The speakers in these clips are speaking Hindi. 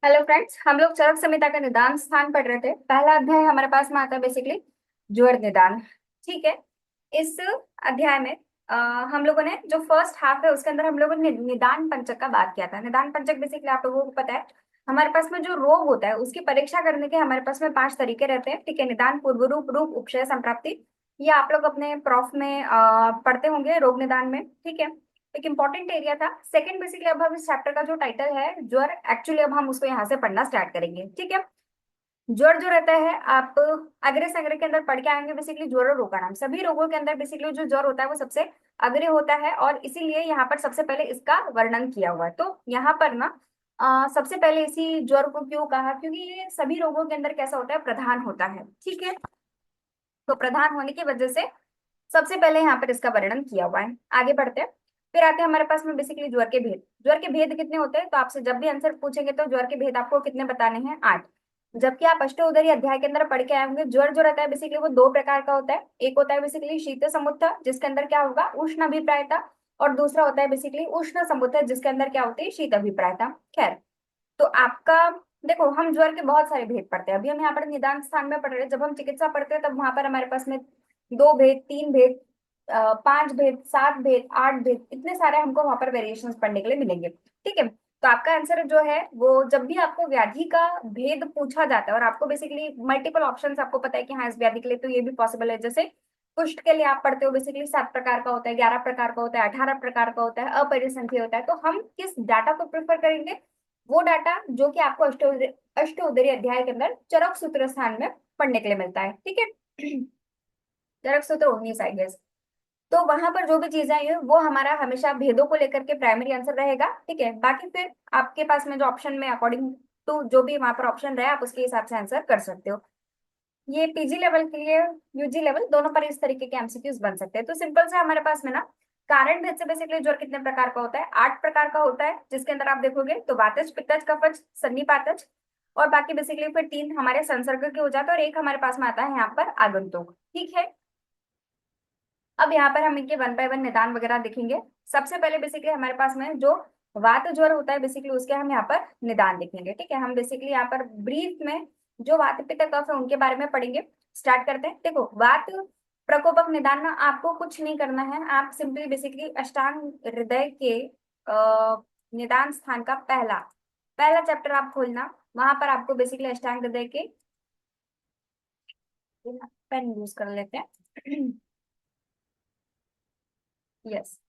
हेलो फ्रेंड्स, हम लोग चरक संहिता का निदान स्थान पढ़ रहे थे। पहला अध्याय हमारे पास में आता है बेसिकली ज्वर निदान। ठीक है। इस अध्याय में अ, हम लोगों ने जो फर्स्ट हाफ है उसके अंदर हम लोगों ने निदान पंचक का बात किया था। निदान पंचक बेसिकली आप लोगों को पता है, हमारे पास में जो रोग होता है उसकी परीक्षा करने के हमारे पास में 5 तरीके रहते हैं। ठीक है। निदान, पूर्व रूप, रूप, उपशय, संप्राप्ति। ये आप लोग अपने प्रॉफ में पढ़ते होंगे रोग निदान में। ठीक है। एक इंपॉर्टेंट एरिया था। सेकंड बेसिकली अब हम इस चैप्टर का जो टाइटल है ज्वर, एक्चुअली अब हम उसको यहाँ से पढ़ना स्टार्ट करेंगे। ठीक है। ज्वर जो रहता है, आप अग्र संग्रह के अंदर पढ़ के आएंगे बेसिकली ज्वर और रोग का नाम। सभी रोगों के अंदर बेसिकली जो ज्वर होता है वो सबसे अग्र होता है और इसीलिए यहाँ पर सबसे पहले इसका वर्णन किया हुआ है। तो यहाँ पर ना सबसे पहले इसी ज्वर को क्यों कहा, क्योंकि ये सभी रोगों के अंदर कैसा होता है, प्रधान होता है। ठीक है। तो प्रधान होने की वजह से सबसे पहले यहाँ पर इसका वर्णन किया हुआ है। आगे बढ़ते हैं। फिर आते हैं हमारे पास में बेसिकली ज्वर के भेद। ज्वर के भेद कितने होते हैं, तो आपसे जब भी आंसर पूछेंगे तो ज्वर के भेद आपको कितने बताने हैं, 8। जबकि आप अष्टोदरी अध्याय के अंदर पढ़ के आए होंगे ज्वर जो रहता है बेसिकली वो दो प्रकार का होता है। एक होता है बेसिकली शीत समुत्थ, जिसके अंदर क्या होगा, उष्ण अभिप्रायता। और दूसरा होता है बेसिकली उष्ण समुत्थ, जिसके अंदर क्या होती है, शीत अभिप्रायता। खैर, तो आपका देखो, हम ज्वर के बहुत सारे भेद पढ़ते हैं। अभी हम यहाँ पर निदान स्थान में पढ़ रहे हैं। जब हम चिकित्सा पढ़ते हैं तब वहां पर हमारे पास में 2 भेद, 3 भेद, 5 भेद, 7 भेद, 8 भेद, इतने सारे हमको वहां पर वेरिएशंस पढ़ने के लिए मिलेंगे। ठीक है। तो आपका आंसर जो है वो, जब भी आपको व्याधि का भेद पूछा जाता है और आपको बेसिकली मल्टीपल ऑप्शंस आपको पता है कि हाँ इस व्याधि के लिए तो ये भी पॉसिबल है। जैसे कुष्ठ के लिए आप पढ़ते हो बेसिकली 7 प्रकार का होता है, 11 प्रकार का होता है, 18 प्रकार का होता है, अपरिसंख्य होता है। तो हम किस डाटा को प्रेफर करेंगे, वो डाटा जो कि आपको अष्टोदरी अध्याय के अंदर चरक सूत्र स्थान में पढ़ने के लिए मिलता है। ठीक है। चरक सूत्र 19 आई गेस। तो वहां पर जो भी चीजें आई है वो हमारा हमेशा भेदों को लेकर के प्राइमरी आंसर रहेगा। ठीक है। बाकी फिर आपके पास में जो ऑप्शन में अकॉर्डिंग टू जो भी वहां पर ऑप्शन रहे आप उसके हिसाब से आंसर कर सकते हो। ये पीजी लेवल के लिए, यूजी लेवल दोनों पर इस तरीके के एमसीक्यूज बन सकते हैं। तो सिंपल से हमारे पास में ना कारण भेद से बेसिकली ज्वर कितने प्रकार का होता है, 8 प्रकार का होता है। जिसके अंदर आप देखोगे तो वातज, पित्तज, कफज, सन्निपातज। और बाकी बेसिकली फिर 3 हमारे संसर्ग के हो जाते हैं और एक हमारे पास में आता है यहाँ पर आगंतुक। ठीक है। अब यहाँ पर हम इनके वन बाय वन निदान वगैरह देखेंगे। सबसे पहले बेसिकली हमारे पास में जो वात ज्वर होता है बेसिकली उसके हम यहाँ पर निदान देखेंगे। ठीक है। हम बेसिकली यहाँ पर ब्रीफ में जो वात पित्त कफ है उनके बारे में पढ़ेंगे। स्टार्ट करते हैं। देखो, वात प्रकोपक निदान में आपको कुछ नहीं करना है। आप सिंपली बेसिकली अष्टांग हृदय के निदान स्थान का पहला पहला चैप्टर आप खोलना। वहां पर आपको बेसिकली अष्टांग हृदय के, पेन यूज कर लेते हैं। यस।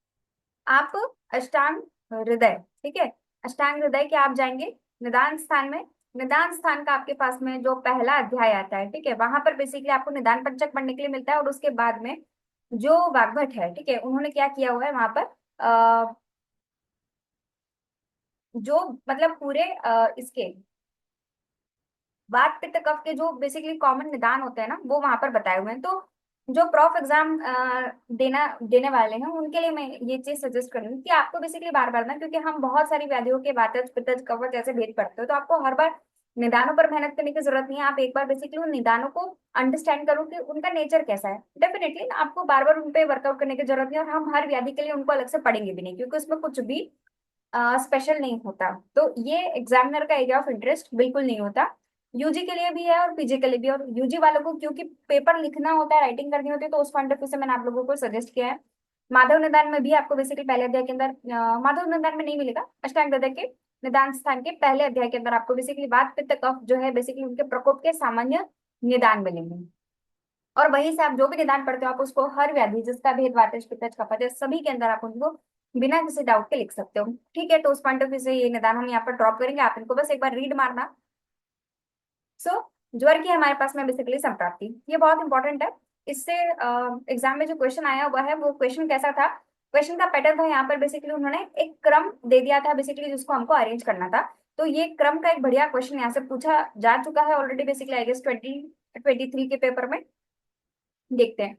आप अष्टांग हृदय, ठीक है, अष्टांग हृदय के आप जाएंगे निदान स्थान में। निदान स्थान का आपके पास में जो पहला अध्याय आता है, ठीक है, वहां पर बेसिकली आपको निदान पंचक पढ़ने के लिए मिलता है। और उसके बाद में जो वाग्भट है, ठीक है, उन्होंने क्या किया हुआ है वहां पर, जो मतलब पूरे इसके वात पित्त कफ के जो बेसिकली कॉमन निदान होते हैं ना वो वहां पर बताए हुए हैं। तो जो प्रॉफ एग्जाम देना देने वाले हैं उनके लिए मैं ये चीज सजेस्ट करूंगी कि आपको बेसिकली बार बार ना, क्योंकि हम बहुत सारी व्याधियों के वातज पित्तज कफ ऐसे भेद पढ़ते हो, तो आपको हर बार निदानों पर मेहनत करने की जरूरत नहीं है। आप एक बार बेसिकली उन निदानों को अंडरस्टैंड करो कि उनका नेचर कैसा है। डेफिनेटली आपको बार बार उन पे वर्कआउट करने की जरूरत नहीं है और हम हर व्याधि के लिए उनको अलग से पढ़ेंगे भी नहीं, क्योंकि उसमें कुछ भी स्पेशल नहीं होता। तो ये एग्जामिनर का एरिया ऑफ इंटरेस्ट बिल्कुल नहीं होता। यूजी के लिए भी है और पीजी के लिए भी। और यूजी वालों को क्योंकि पेपर लिखना होता है, राइटिंग करनी होती है, तो उस पॉइंट ऑफ व्यू से मैंने आप लोगों को सजेस्ट किया है। माधव निदान में भी आपको बेसिकली पहले अध्याय के अंदर माधव निदान में नहीं मिलेगा, अष्टांग हृदय के निदान स्थान के पहले अध्याय के अंदर आपको बेसिकली वात पित्त कफ जो है बेसिकली उनके प्रकोप के सामान्य निदान मिलेंगे। और वहीं से आप जो भी निदान पढ़ते हो आप उसको हर व्याधि जिसका भेद वातज पित्तज कफज है सभी के अंदर आप उनको बिना किसी डाउट के लिख सकते हो। ठीक है। तो उस पॉइंट ऑफ व्यू से ये निदान हम यहाँ पर ड्रॉप करेंगे, आप इनको बस एक बार रीड मारना। सो ज्वर की हमारे पास में बेसिकली संप्राप्ति, ये बहुत इंपॉर्टेंट है। इससे एग्जाम में जो क्वेश्चन आया हुआ है वो क्वेश्चन कैसा था, क्वेश्चन का पैटर्न था, यहाँ पर बेसिकली उन्होंने एक क्रम दे दिया था बेसिकली जिसको हमको अरेंज करना था। तो ये क्रम का एक बढ़िया क्वेश्चन यहाँ से पूछा जा चुका है ऑलरेडी बेसिकली आई गेस 2023 के पेपर में। देखते हैं।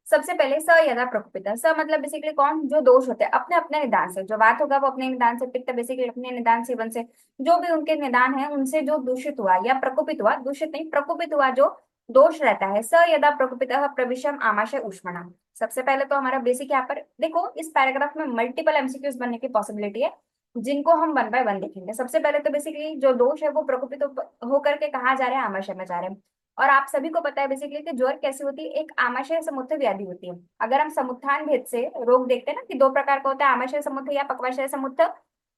सबसे पहले स यदा प्रकोपिता। स मतलब बेसिकली कौन, जो दोष होते हैं अपने अपने निदान से, जो बात होगा वो अपने निदान से, पित्त बेसिकली अपने निदान सेवन से, जो भी उनके निदान है उनसे जो दूषित हुआ या प्रकोपित हुआ, दूषित नहीं प्रकोपित हुआ, जो दोष रहता है। स यदा प्रकोपितः प्रविशम आमाशय ऊष्मणा। सबसे पहले तो हमारा बेसिक यहाँ पर देखो, इस पैराग्राफ में मल्टीपल एमसीक्यूज बनने की पॉसिबिलिटी है। जिनको हम वन बाय वन देखेंगे। सबसे पहले तो बेसिकली जो दोष है वो प्रकोपित होकर के कहाँ जा रहे हैं, आमाशय में जा रहे हैं। और आप सभी को पता है बेसिकली कि ज्वर कैसी होती है, एक आमाशय समुत्थ व्याधि होती है। अगर हम समुत्थान भेद से रोग देखते हैं ना कि दो प्रकार का होता है, आमाशय समुत्थ या पक्वाशय समुत्थ।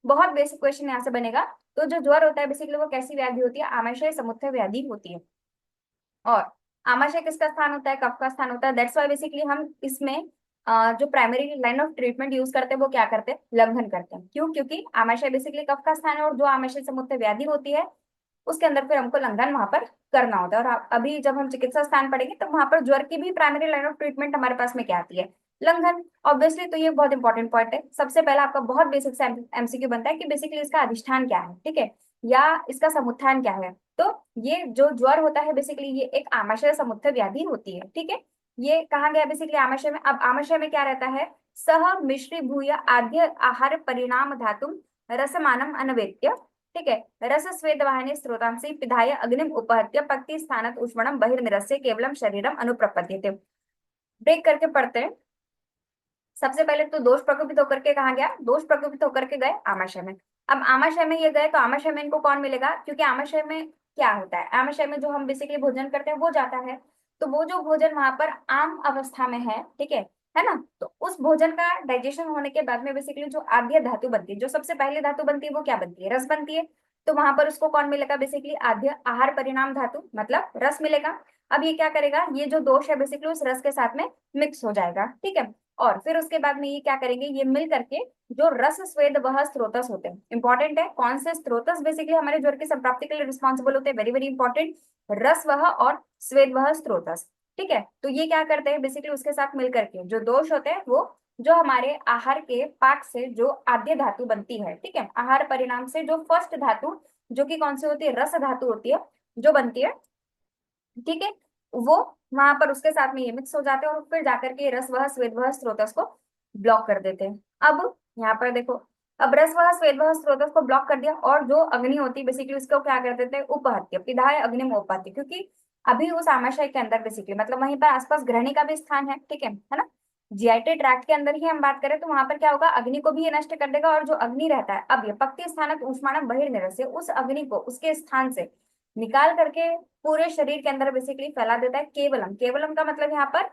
बहुत बेसिक क्वेश्चन यहाँ से बनेगा। तो जो ज्वर होता है बेसिकली वो कैसी व्याधि होती है, आमाशय समुत्थ व्याधि होती है। और आमाशय किसका स्थान होता है, कफ का स्थान होता है। दैट्स वाई बेसिकली हम इसमें जो primary line of treatment use करते हैं वो क्या करते हैं, लंघन करते हैं। क्यों? क्योंकि आमाशय बेसिकली कफ का स्थान है, और जो आमाशय समुत्थ व्याधि होती है उसके अंदर फिर हमको लंघन वहां पर करना होता है। और अभी जब हम चिकित्सा स्थान पढ़ेंगे तो वहां पर ज्वर की भी प्राइमरी लाइन ऑफ ट्रीटमेंट हमारे पास में क्या आती है, लंघन। ऑब्वियसली तो ये बहुत इंपॉर्टेंट पॉइंट है। सबसे पहला आपका बहुत बेसिक से एमसीक्यू बनता है कि बेसिकली इसका अधिष्ठान क्या है, ठीक है, या इसका समुत्थान क्या है। तो ये जो ज्वर होता है बेसिकली ये एक आमाशय समुत्थ व्याधि होती है, ठीक है। ये कहाँ गया बेसिकली आमाशय में। अब आमाशय में क्या रहता है, सह मिश्री भूय आद्य आहार परिणाम धातु रसमानम अनवेद्य, ठीक है, रस स्वेद वाहिनी स्रोतांसी पिधाय अग्निम उपहत्य पक्ति स्थानत उष्मणम बहिर्निरस्य केवलम शरीरम अनुप्रपद्यते। ब्रेक करके पढ़ते हैं। सबसे पहले तो दोष प्रकोपित होकर के कहा गया, दोष प्रकोपित होकर के गए आमाशय में। अब आमाशय में ये गए तो आमाशय में इनको कौन मिलेगा, क्योंकि आमाशय में क्या होता है, आमाशय में जो हम बेसिकली भोजन करते हैं वो जाता है। तो वो जो भोजन वहां पर आम अवस्था में है, ठीक है ना। तो उस भोजन का डाइजेशन होने के बाद में बेसिकली जो आद्य धातु बनती है, जो सबसे पहली धातु बनती है वो क्या बनती है, रस बनती है। तो वहां पर उसको कौन मिलेगा, बेसिकली आद्य आहार परिणाम धातु मतलब रस मिलेगा। अब ये क्या करेगा, ये जो दोष है बेसिकली उस रस के साथ में मिक्स हो जाएगा, ठीक है। और फिर उसके बाद में ये क्या करेंगे, ये मिल करके जो रस स्वेद वह स्रोतस होते हैं, इंपॉर्टेंट है कौन से स्रोतस बेसिकली हमारे ज्वर की संप्राप्ति के लिए रिस्पॉन्सिबल होते हैं, वेरी वेरी इंपॉर्टेंट, रस वह और स्वेद वह स्रोतस, ठीक है। तो ये क्या करते हैं बेसिकली उसके साथ मिल करके जो दोष होते हैं वो जो हमारे आहार के पाक से जो आद्य धातु बनती है, ठीक है, आहार परिणाम से जो फर्स्ट धातु जो कि कौन सी होती है, रस धातु होती है जो बनती है, ठीक है, वो वहां पर उसके साथ में ये मिक्स हो जाते हैं और फिर जाकर के रस वह स्वेद वह स्रोतस को ब्लॉक कर देते हैं। अब यहाँ पर देखो, अब रस वह स्वेद वह स्रोतस को ब्लॉक कर दिया और जो अग्नि होती है बेसिकली उसको क्या कर देते हैं, उपहत्य पिधाय अग्निम उपहत्य, क्योंकि अभी उस आमाशय के अंदर बेसिकली मतलब वहीं पर आसपास ग्रहणी का भी स्थान है, ठीक है ना। जीआईटी ट्रैक्ट के अंदर ही हम बात करें तो वहां पर क्या होगा, अग्नि को भी ये नष्ट कर देगा। और जो अग्नि रहता है, अब ये पक्ति स्थानक ऊष्माणम बहिर्निरस्य, उस अग्नि को उसके स्थान से निकाल करके पूरे शरीर के अंदर बेसिकली फैला देता है। केवलम, केवलम का मतलब यहाँ पर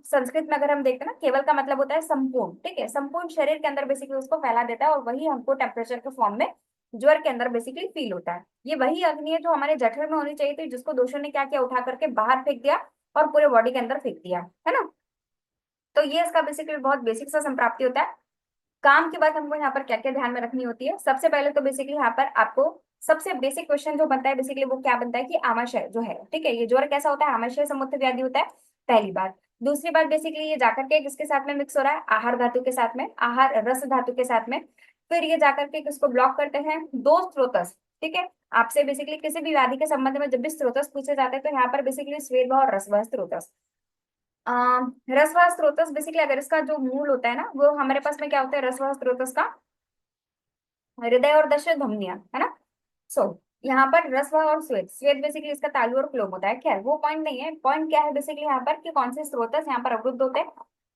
संस्कृत में अगर हम देखते हैं ना, केवल का मतलब होता है संपूर्ण, ठीक है, संपूर्ण शरीर के अंदर बेसिकली उसको फैला देता है और वही हमको टेम्परेचर के फॉर्म में ज्वर के अंदर बेसिकली फील होता है। ये वही अग्नि है जो हमारे जठर में होनी चाहिए थी, जिसको दोषों ने क्या किया, उठा करके बाहर फेंक दिया और पूरे बॉडी के अंदर फेंक दिया, है ना। तो ये इसका बेसिकली बहुत बेसिक सा संप्राप्ति होता है। काम की बात हमको यहाँ पर क्या क्या ध्यान में रखनी होती है, सबसे पहले तो बेसिकली यहाँ पर आपको सबसे बेसिक क्वेश्चन जो बनता है बेसिकली वो क्या बनता है कि आमाशय जो है, ठीक है, ये ज्वर कैसा होता है, आमाशय समुत्थ व्याधि होता है, पहली बात। दूसरी बात बेसिकली ये जाकर के किसके साथ में मिक्स हो रहा है, आहार धातु के साथ में, आहार रस धातु के साथ में। फिर ये जाकर के किसको ब्लॉक करते हैं, दो स्रोतस, ठीक है। आपसे बेसिकली किसी भी व्याधि के संबंध में जब भी स्रोतस पूछे जाते हैं तो यहाँ पर बेसिकली स्वेद और रस स्रोतस। रसवा स्रोतस बेसिकली अगर इसका जो मूल होता है ना वो हमारे पास में क्या होता है, रसवा स्रोतस का हृदय और दशा धमनिया, है ना। सो यहाँ पर रसवा और श्वेत, श्वेत बेसिकली इसका तालु और क्लोम होता है। खैर वो पॉइंट नहीं है, पॉइंट क्या है बेसिकली यहाँ पर कि कौन से स्रोतस यहाँ पर अवरुद्ध होते हैं,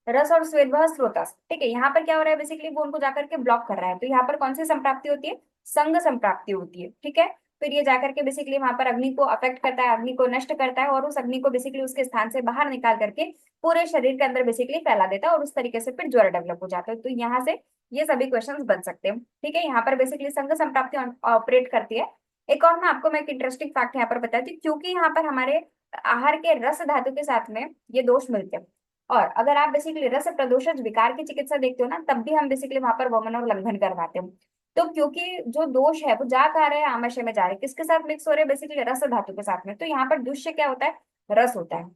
रस और श्वेत वह स्रोतस, ठीक है। यहाँ पर क्या हो रहा है बेसिकली वो उनको जाकर के ब्लॉक कर रहा है। तो यहाँ पर कौन सी संप्राप्ति होती है, संघ संप्राप्ति होती है, ठीक है। फिर ये जाकर के बेसिकली वहां पर अग्नि को अफेक्ट करता है, अग्नि को नष्ट करता है और उस अग्नि को बेसिकली उसके स्थान से बाहर निकाल करके पूरे शरीर के अंदर बेसिकली फैला देता है और उस तरीके से फिर ज्वर डेवलप हो जाता है। तो यहाँ से ये सभी क्वेश्चंस बन सकते हैं, ठीक है। यहाँ पर बेसिकली संघ संप्राप्ति ऑपरेट करती है। एक और ना आपको मैं एक इंटरेस्टिंग फैक्ट यहाँ पर बताती हूँ, क्योंकि यहाँ पर हमारे आहार के रस धातु के साथ में ये दोष मिलते हैं। और अगर आप बेसिकली रस प्रदोषज विकार की चिकित्सा देखते हो ना तब भी हम बेसिकली वहां पर वमन और लंघन करवाते हैं। तो क्योंकि जो दोष है वो जा कहा रहे हैं, आमाशय में जा रहे हैं, किसके साथ मिक्स हो रहे हैं, बेसिकली रस धातु के साथ में। तो यहाँ पर दुष्य क्या होता है, रस होता है।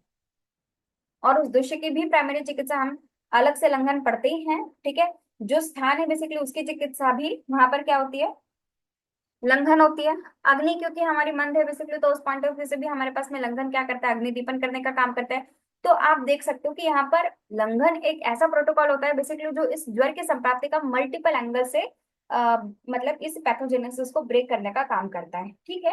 और उस दुष्य की भी प्राइमरी चिकित्सा हम अलग से लंघन पढ़ते ही हैं, ठीक है। जो स्थान है बेसिकली उसकी चिकित्सा भी वहां पर क्या होती है, लंघन होती है। अग्नि क्योंकि हमारी मंद है बेसिकली तो उस पॉइंट ऑफ व्यू से भी हमारे पास में लंघन क्या करता है, अग्नि दीपन करने का काम करता है। तो आप देख सकते हो कि यहाँ पर लंघन एक ऐसा प्रोटोकॉल होता है बेसिकली जो इस ज्वर के संप्राप्ति का मल्टीपल एंगल से मतलब इस पैथोजेनेसिस को ब्रेक करने का काम करता है, ठीक है।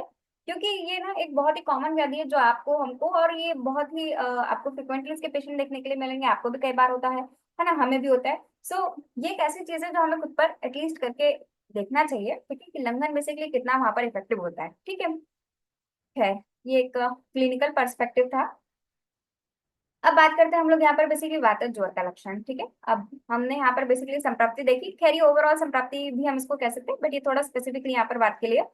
क्योंकि ये ना एक बहुत ही कॉमन व्याधि है जो आपको हमको और ये बहुत ही आपको फ्रिक्वेंटली इसके पेशेंट देखने के लिए मिलेंगे, आपको भी कई बार होता है ना, हमें भी होता है। सो ये एक ऐसी चीज है जो हमें खुद पर एटलीस्ट करके देखना चाहिए, ठीक है, कि लंघन बेसिकली कितना वहां पर इफेक्टिव होता है। ठीक है, ये एक क्लिनिकल पर्सपेक्टिव था। अब बात करते हैं हम लोग यहाँ पर बेसिकली वातज ज्वर का लक्षण। ठीक है, अब हमने यहाँ पर बेसिकली संप्राप्ति देखी, खैर ये ओवरऑल संप्राप्ति भी हम इसको कह सकते हैं, बट ये थोड़ा स्पेसिफिकली यहाँ पर बात के लिए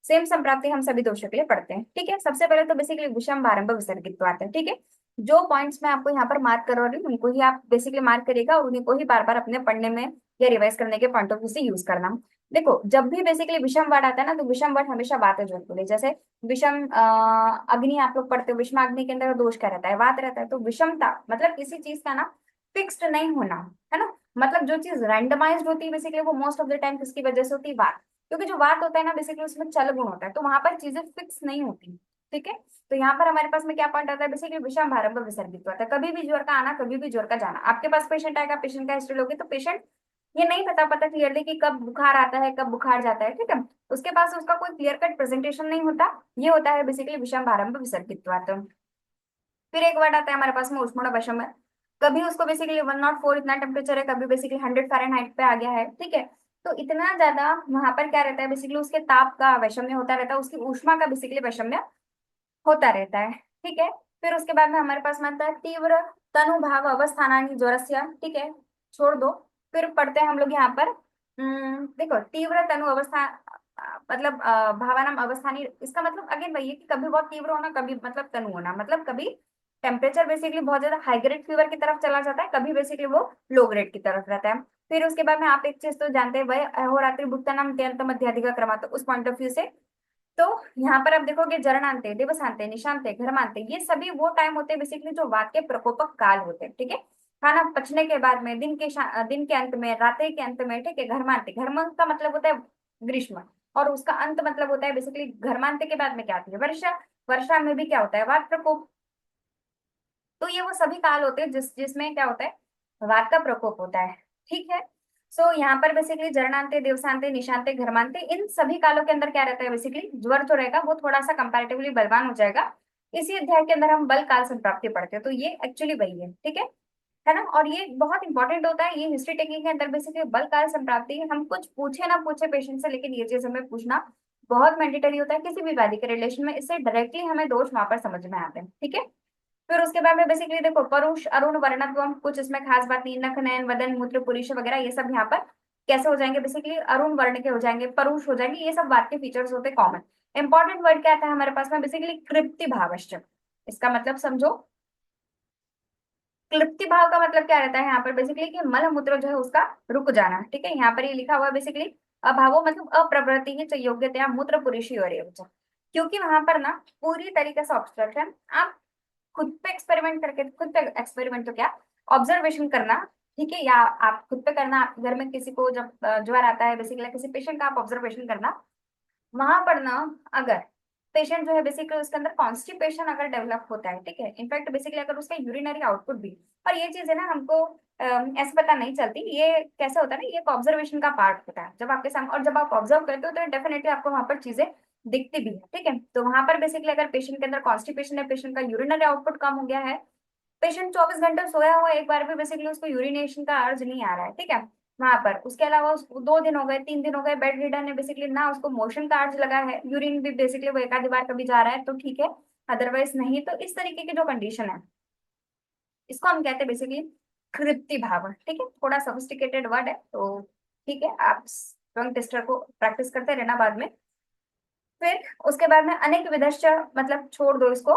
सेम संप्राप्ति हम सभी दोषों के लिए पढ़ते हैं। ठीक है, सबसे पहले तो बेसिकली विषम प्रारंभ विसर्गित आता है। ठीक है, जो पॉइंट्स मैं आपको यहाँ पर मार्क करवा रही हूँ उनको ही आप बेसिकली मार्क करिएगा और उन्हीं को ही बार बार अपने पढ़ने में या रिवाइज करने के पॉइंट ऑफ व्यू से यूज करना। देखो, जब भी बेसिकली विषम वर्ड आता है ना, तो विषम वर्ड हमेशा वात जोड़ के लिए, जैसे विषम अग्नि आप लोग पढ़ते हो, विषम अग्नि के अंदर दोष क्या रहता है, वात रहता है। तो विषमता मतलब किसी चीज का ना फिक्स्ड नहीं होना, है ना, मतलब जो चीज रैंडमाइज्ड होती है बेसिकली वो मोस्ट ऑफ द टाइम किसकी वजह से होती है, वात। क्योंकि जो वात होता है ना बेसिकली उसमें चल गुण होता है, तो वहां पर चीजें फिक्स नहीं होती। ठीक है, तो यहाँ पर हमारे पास में क्या पॉइंट आता है, बेसिकली विषम प्रारंभ विसर्जित होता है, कभी भी ज्वर का आना, कभी भी ज्वर का जाना। आपके पास पेशेंट आएगा, पेशेंट का हिस्ट्री लोगे तो पेशेंट ये नहीं पता पता क्लियरली कि कब बुखार आता है कब बुखार जाता है। ठीक है, उसके पास उसका कोई क्लियर कट प्रेजेंटेशन नहीं होता। ये होता है बेसिकली विषम प्रारंभ विसर्जित्वात। फिर एक वर्ड आता है हमारे पास में उष्ण वैषम्य। कभी उसको बेसिकली 104 इतना टेम्परेचर है, कभी बेसिकली 100 फ़ारेनहाइट पे आ गया है। ठीक है, तो इतना ज्यादा वहां पर क्या रहता है, बेसिकली उसके ताप का वैषम्य होता रहता है, उसकी ऊष्मा का बेसिकली वैषम्य होता रहता है। ठीक है, फिर उसके बाद में हमारे पास में आता है तीव्र तनुभाव अवस्थानानि ज्वरस्य। ठीक है, छोड़ दो। फिर पढ़ते हैं हम लोग यहाँ पर, देखो तीव्र तनु अवस्था मतलब भावानाम अवस्थानी, इसका मतलब अगेन वही है कि कभी बहुत तीव्र होना, कभी मतलब तनु होना, मतलब कभी टेम्परेचर बेसिकली बहुत ज्यादा हाई ग्रेड फीवर की तरफ चला जाता है, कभी बेसिकली वो लो ग्रेड की तरफ रहता है। फिर उसके बाद में आप एक चीज तो जानते हैं, वह अहोरात्रि भुक्तानाम अत्यंत मध्याधिका क्रम, तो उस पॉइंट ऑफ व्यू से तो यहाँ पर आप देखोगे जरणांते, दिवसांते, निशांते, घर्मांते, ये सभी वो टाइम होते हैं बेसिकली जो वात के प्रकोपक काल होते हैं। ठीक है, खाना पचने के बाद में, दिन के अंत में, रात्रि के अंत में। ठीक है, घर्मांते, घर्म का मतलब होता है ग्रीष्म, और उसका अंत मतलब होता है बेसिकली घर्मांते के बाद में क्या आती है, वर्षा। वर्षा में भी क्या होता है, वात प्रकोप। तो ये वो सभी काल होते हैं जिसमें क्या होता है, वात का प्रकोप होता है। ठीक है, सो यहाँ पर बेसिकली जरणांते, देवसांते, निशांते, घर्मांते, इन सभी कालों के अंदर क्या रहता है, बेसिकली ज्वर जो रहेगा वो थोड़ा सा कंपैरेटिवली बलवान हो जाएगा। इसी अध्याय के अंदर हम बल काल संप्राप्ति पढ़ते हैं, तो ये एक्चुअली वही है। ठीक है ना, और ये बहुत इंपॉर्टेंट होता है, ये हिस्ट्री टेकिंग के अंदर बेसिकली बल काल संप्राप्ति, हम कुछ पूछे ना पूछे पेशेंट से, लेकिन ये चीज हमें पूछना बहुत मैंडेटरी होता है किसी भी व्याधि के रिलेशन में, इससे डायरेक्टली हमें दोष वहां पर समझ में आते हैं। ठीक है, फिर उसके बाद में बेसिकली देखो परुष अरुण वर्णत्वम, कुछ इसमें खास बात नहीं, नख नयन वदन मूत्र पुरुष वगैरह ये सब यहाँ पर कैसे हो जाएंगे, बेसिकली अरुण वर्ण के हो जाएंगे, परुष हो जाएंगे, ये सब बात के फीचर्स होते हैं कॉमन। इंपॉर्टेंट वर्ड क्या आता है हमारे पास में, बेसिकली कृप्ति भावश्च। इसका मतलब समझो, क्लिप्ति भाव का मतलब क्या रहता है यहाँ पर, बेसिकली कि मल मूत्र जो है उसका रुक जाना। ठीक है, यहाँ पर ये लिखा हुआ है बेसिकली अभावो मतलब अप्रवृत्ति ही योग्यतया मूत्र पुरुषी और एवं। क्योंकि वहां पर ना पूरी तरीके से ऑब्स्ट्रक्शन, आप खुद पे एक्सपेरिमेंट करके, खुद पे एक्सपेरिमेंट तो क्या, ऑब्जर्वेशन करना। ठीक है, या आप खुद पे करना, आपके घर में किसी को जब ज्वर आता है बेसिकली, किसी पेशेंट का आप ऑब्जर्वेशन करना, वहां पर ना अगर पेशेंट जो है बेसिकली उसके अंदर कॉन्स्टिपेशन अगर डेवलप होता है, ठीक है, इनफैक्ट बेसिकली अगर उसका यूरिनरी आउटपुट भी, और ये चीज है ना हमको ऐसे पता नहीं चलती, ये कैसे होता है ना, ये एक ऑब्जर्वेशन का पार्ट होता है जब आपके सामने, और जब आप ऑब्जर्व करते हो तो डेफिनेटली आपको वहां पर चीजें दिखती भी है। ठीक है, तो वहां पर बेसिकली अगर पेशेंट के अंदर कॉन्स्टिपेशन है, पेशेंट का यूरिनरी आउटपुट कम हो गया है, पेशेंट 24 घंटे सोया हुआ है, एक बार भी बेसिकली उसको यूरिनेशन का अर्ज नहीं आ रहा है। ठीक है, वहां पर उसके अलावा उसको 2 दिन हो गए, 3 दिन हो गए बेड रिडन है, बेसिकली ना उसको मोशन का अर्ज लगा है, यूरिन भी बेसिकली वो एक आधी बार कभी जा रहा है तो ठीक है, अदरवाइज नहीं। तो इस तरीके की जो कंडीशन है इसको हम कहते हैं बेसिकली कृप्ति भाव। ठीक है, थोड़ा सोफिस्टिकेटेड वर्ड है, तो ठीक है, आप टंग टेस्टर को प्रैक्टिस करते रहना बाद में। फिर उसके बाद में अनेक विधश्च, मतलब छोड़ दो इसको।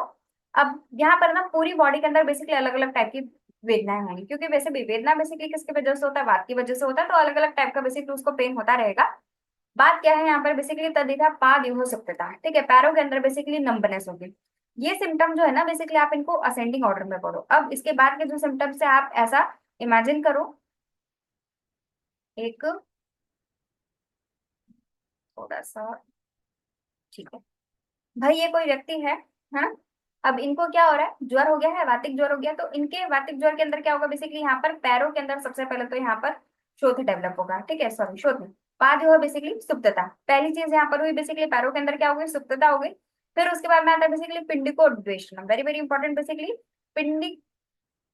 अब यहाँ पर ना पूरी बॉडी के अंदर बेसिकली अलग अलग टाइप की वेदनाएं होंगी, क्योंकि वैसे भी वेदना बेसिकली किसकी वजह से होता है, वात की वजह से होता है, तो अलग अलग टाइप का बेसिकली उसको पेन होता रहेगा। बात क्या है यहाँ पर, बेसिकली तदिथा पाद हो सकता है। ठीक है, पैरों के अंदर बेसिकली नंबनेस होगी। ये सिम्टम जो है ना बेसिकली आप इनको असेंडिंग ऑर्डर में पढ़ो। अब इसके बाद के जो सिम्टम्स है आप ऐसा इमेजिन करो, एक थोड़ा सा, ठीक है भाई, ये कोई व्यक्ति है हाँ, अब इनको क्या हो रहा है, ज्वर हो गया है, वातिक ज्वर हो गया, तो इनके वातिक ज्वर के अंदर क्या होगा, बेसिकली यहाँ पर पैरों के अंदर सबसे पहले तो यहाँ पर शोथ डेवलप होगा। ठीक है, सॉरी शोथ नहीं, पा जो है बेसिकली सुप्तता, पहली चीज यहाँ पर हुई बेसिकली पैरों के अंदर क्या हो गई, सुप्तता हो गई। फिर उसके बाद में आता है बेसिकली पिंडिको उद्वेशनम, वेरी वेरी इंपॉर्टेंट, बेसिकली पिंडिक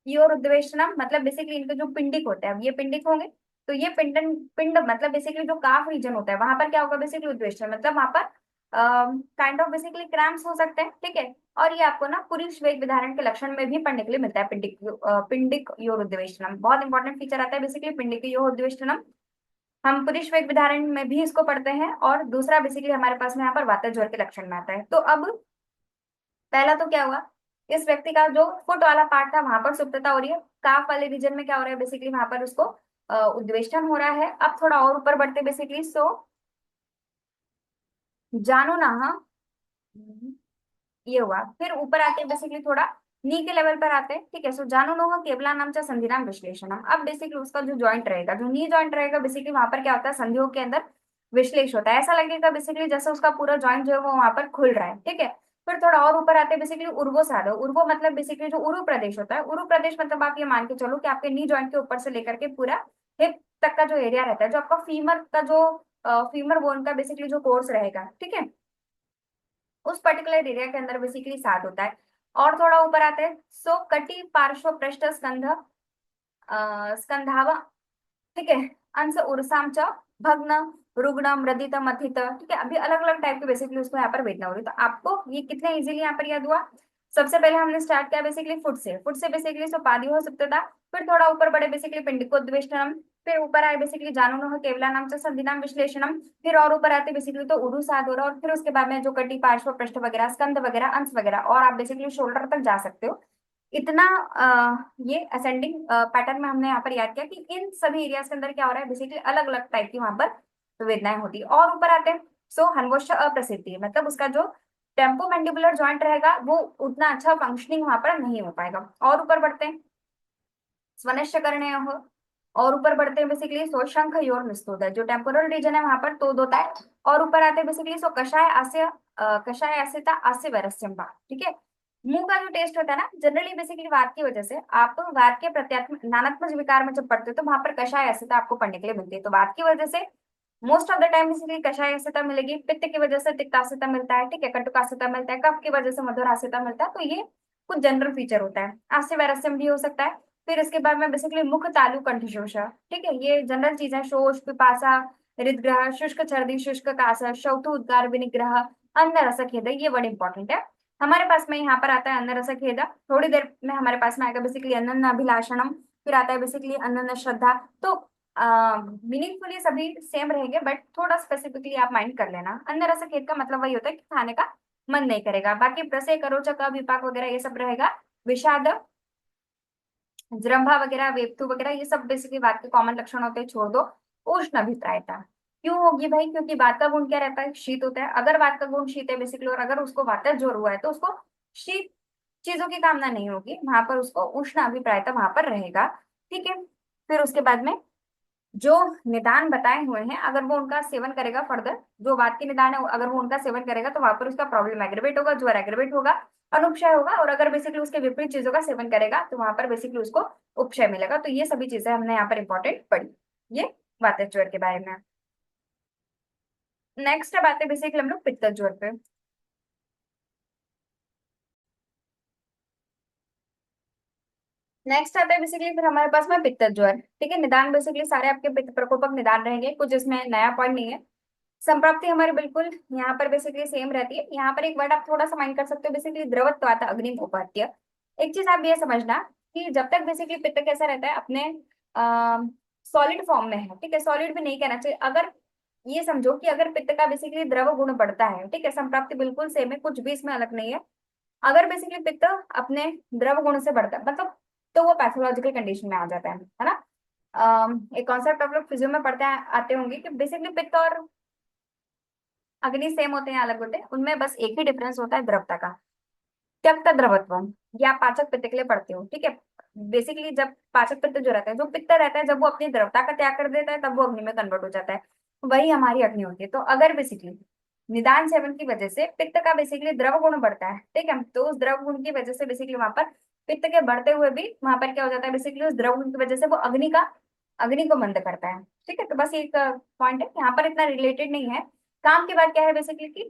योर उद्वेशनम, मतलब बेसिकली इनके जो पिंडिक होते हैं, अब ये पिंडिक होंगे, तो ये पिंडन पिंड मतलब बेसिकली जो काफ रीजन होता है वहां पर क्या होगा बेसिकली उद्वेष्टन, मतलब वहां पर काइंड ऑफ बेसिकली क्रैम्प्स हो सकते हैं, ठीक है। और ये आपको ना पुरुष वेग विधारण के लक्षण में भी पढ़ने के लिए मिलता है, पिंडिक योर उद्वेष्टनम बहुत इंपॉर्टेंट फीचर आता है बेसिकली पिंडिक योर उद्वेष्टनम। हम पुरुष वेग विधारण में भी इसको पढ़ते हैं, और दूसरा बेसिकली हमारे पास में यहाँ पर वात ज्वर के लक्षण में आता है। तो अब पहला तो क्या हुआ, इस व्यक्ति का जो फुट वाला पार्ट था वहां पर सुप्तता हो रही है, काफ वाले रीजन में क्या हो रहा है बेसिकली वहां पर उसको उद्वेष्टन हो रहा है। अब थोड़ा और ऊपर बढ़ते बेसिकली, सो जानो ना, हाँ, ये हुआ। फिर ऊपर आते हैं बेसिकली थोड़ा नी के लेवल पर आते हैं, ठीक है। सो जानो नो केवला नाम चा संधि नाम विश्लेषण। अब बेसिकली उसका जो जॉइंट रहेगा, जो नी जॉइंट रहेगा बेसिकली वहां पर क्या होता है, संधियों के अंदर विश्लेष होता है, ऐसा लगेगा बेसिकली जैसे उसका पूरा जॉइंट जो है वो वहां पर खुल रहा है, ठीक है। फिर थोड़ा और ऊपर आते हैं बेसिकली उर्वो साधो। उर्वो मतलब बेसिकली जो उरु प्रदेश होता है, उरु प्रदेश मतलब आप ये मान के चलो कि आपके नी जॉइंट के ऊपर से लेकर के पूरा हिप तक का जो एरिया रहता है, जो आपका फीमर का जो फीमर बोन का बेसिकली जो कोर्स रहेगा, ठीक है, उस पर्टिकुलर एरिया के अंदर बेसिकली साथ होता है। और थोड़ा ऊपर आते हैं, सो कटी पार्श्व पृष्ठ स्कंध स्कंधावा, ठीक है, अंश उर्साम च भग्न रुग्ण मृदित मथित, ठीक है। अभी अलग अलग टाइप के बेसिकली उसको यहाँ पर वेदना हो रही है। तो आपको ये कितने इजीली यहाँ पर याद हुआ। सबसे पहले हमने स्टार्ट किया बेसिकली फुट से बेसिकली सो पादी हो सकता था। फिर थोड़ा ऊपर बढ़े बेसिकली पिंडिकोद्वेष्टनम। फिर ऊपर आए बेसिकली जानून केवला नाम से संधिनाम विश्लेषणम। फिर और ऊपर आते बेसिकली तो उरु साध हो रहा, और फिर उसके बाद में जो कटी पार्श्व पृष्ठ वगैरह स्कंद वगैरह अंश वगैरह, और आप बेसिकली शोल्डर तक जा सकते हो। इतना ये असेंडिंग पैटर्न में हमने यहाँ पर याद किया कि इन सभी एरियाज के अंदर क्या हो रहा है बेसिकली अलग अलग टाइप की वहां पर वेदनाएं होती है। और ऊपर आते हैं, सो हनवोश अप्रसिद्धि, मतलब उसका जो टेम्पो मैंडिबुलर जॉइंट रहेगा वो उतना अच्छा फंक्शनिंग वहां पर नहीं हो पाएगा। और ऊपर बढ़ते हैं, स्वनिश्च करने हो। और ऊपर बढ़ते हैं बेसिकली सो शंख योर निस्तोद है, जो टेम्पोरल रीजन है वहां पर तो होता है। और ऊपर आते हैं बेसिकली सो कषाय आस्य कषाय आस्यता आस्य वैरस्यम, ठीक है। मुंह का जो टेस्ट होता है ना, जनरली बेसिकली वात की वजह से आप वात के प्रत्यात्म नानात्मक विकार में जब पढ़ते हो तो वहां पर कषाय आस्यता आपको पढ़ने के लिए मिलती है। तो वात की वजह से most of the time basically कषाय आस्यता मिलेगी, पित्त की वजह से तिक्तास्यता मिलता है, ठीक है, कटुकास्यता मिलता है, कफ की वजह से मधुरास्यता मिलता है। तो ये कुछ जनरल फीचर होता है। आस्य वैरस्यम भी हो सकता है। फिर इसके बाद में बेसिकली मुख तालु कंठशोषा, ठीक है, ये जनरल चीज है। शोष पिपासा हृदग्रह शुष्क छर्दी शुष्क कासा शौथु उद्गार विनिग्रह अंदर रसक खेदा, ये बड़ी इंपॉर्टेंट है। हमारे पास में यहाँ पर आता है अंदर रसक खेदा, थोड़ी देर में हमारे पास में आएगा बेसिकली अनन्य अभिलाषणम। फिर आता है बेसिकली अनन्य श्रद्धा। तो मीनिंगफुली सभी सेम रहेंगे, बट थोड़ा स्पेसिफिकली आप माइंड कर लेना। अंदर रसक खेद का मतलब वही होता है कि खाने का मन नहीं करेगा। बाकी प्रसय करोचक विपाक वगैरह ये सब रहेगा। विषाद जृंभा वगैरह वेपतु वगैरह ये सब बेसिकली बात के कॉमन लक्षण होते हैं, छोड़ दो। उष्ण अभिप्रायता क्यों होगी भाई, क्योंकि बात का गुण क्या रहता है, शीत होता है। अगर बात का गुण शीत है बेसिकली, और अगर उसको वातज जोर हुआ है तो उसको शीत चीजों की कामना नहीं होगी, वहां पर उसको उष्ण अभिप्रायता वहां पर रहेगा, ठीक है। फिर उसके बाद में जो निदान बताए हुए हैं अगर वो उनका सेवन करेगा फर्दर, जो बात के निदान है अगर वो उनका सेवन करेगा तो वहां पर उसका प्रॉब्लम एग्रेवेट होगा, ज्वर एग्रेवेट होगा, अनुपक्षय होगा। और अगर बेसिकली उसके विपरीत चीजों का सेवन करेगा तो वहां पर बेसिकली उसको उपक्षय मिलेगा। तो ये सभी चीजें हमने यहाँ पर इंपॉर्टेंट पढ़ी, ये वात ज्वर के बारे में। नेक्स्ट अब आते हैं बेसिकली हम लोग पित्त ज्वर पे। नेक्स्ट आता है बेसिकली फिर हमारे पास में पित्त ज्वर, ठीक है। निदान बेसिकली सारे आपके पित्त प्रकोपक निदान रहेंगे, कुछ इसमें नया पॉइंट नहीं है। संप्राप्ति हमारी बिल्कुल यहाँ पर बेसिकली सेम रहती है। यहाँ पर एक वर्ड आप थोड़ा सा माइंड कर सकते हो बेसिकली द्रवत्वात अग्निम उपात्य। एक चीज आप ये समझना कि जब तक बेसिकली पित्त कैसा रहता है अपने सॉलिड फॉर्म में है, ठीक है, सॉलिड भी नहीं कहना चाहिए। अगर ये समझो कि अगर पित्त का बेसिकली द्रव गुण बढ़ता है, ठीक है, संप्राप्ति बिल्कुल सेम है, कुछ भी इसमें अलग नहीं है। अगर बेसिकली पित्त अपने द्रव गुण से बढ़ता है मतलब, तो वो पैथोलॉजिकल कंडीशन में आ जाता है ना। एक कॉन्सेप्ट आप लोग फिजियो में पढ़ते आते होंगे कि बेसिकली पित्त और अग्नि सेम होते हैं अलग होते हैं, उनमें बस एक ही डिफरेंस होता है द्रवता का। त्यक्त द्रवत्व, ये आप पाचक पित्त के लिए पढ़ते हो, ठीक है। बेसिकली जब पाचक पित्त जो रहता है, जो पित्त रहता है, जब वो अपनी द्रवता का त्याग कर देता है तब वो अग्नि में कन्वर्ट हो जाता है, वही हमारी अग्नि होती है। तो अगर बेसिकली निदान सेवन की वजह से पित्त का बेसिकली द्रव गुण बढ़ता है, ठीक है, तो उस द्रव गुण की वजह से बेसिकली वहां पर पित्त के बढ़ते हुए भी वहां पर क्या हो जाता है बेसिकली उस द्रव गुण की वजह से वो अग्नि को मंद करता है, ठीक है। तो बस एक पॉइंट है यहाँ पर, इतना रिलेटेड नहीं है। काम की बात क्या है बेसिकली कि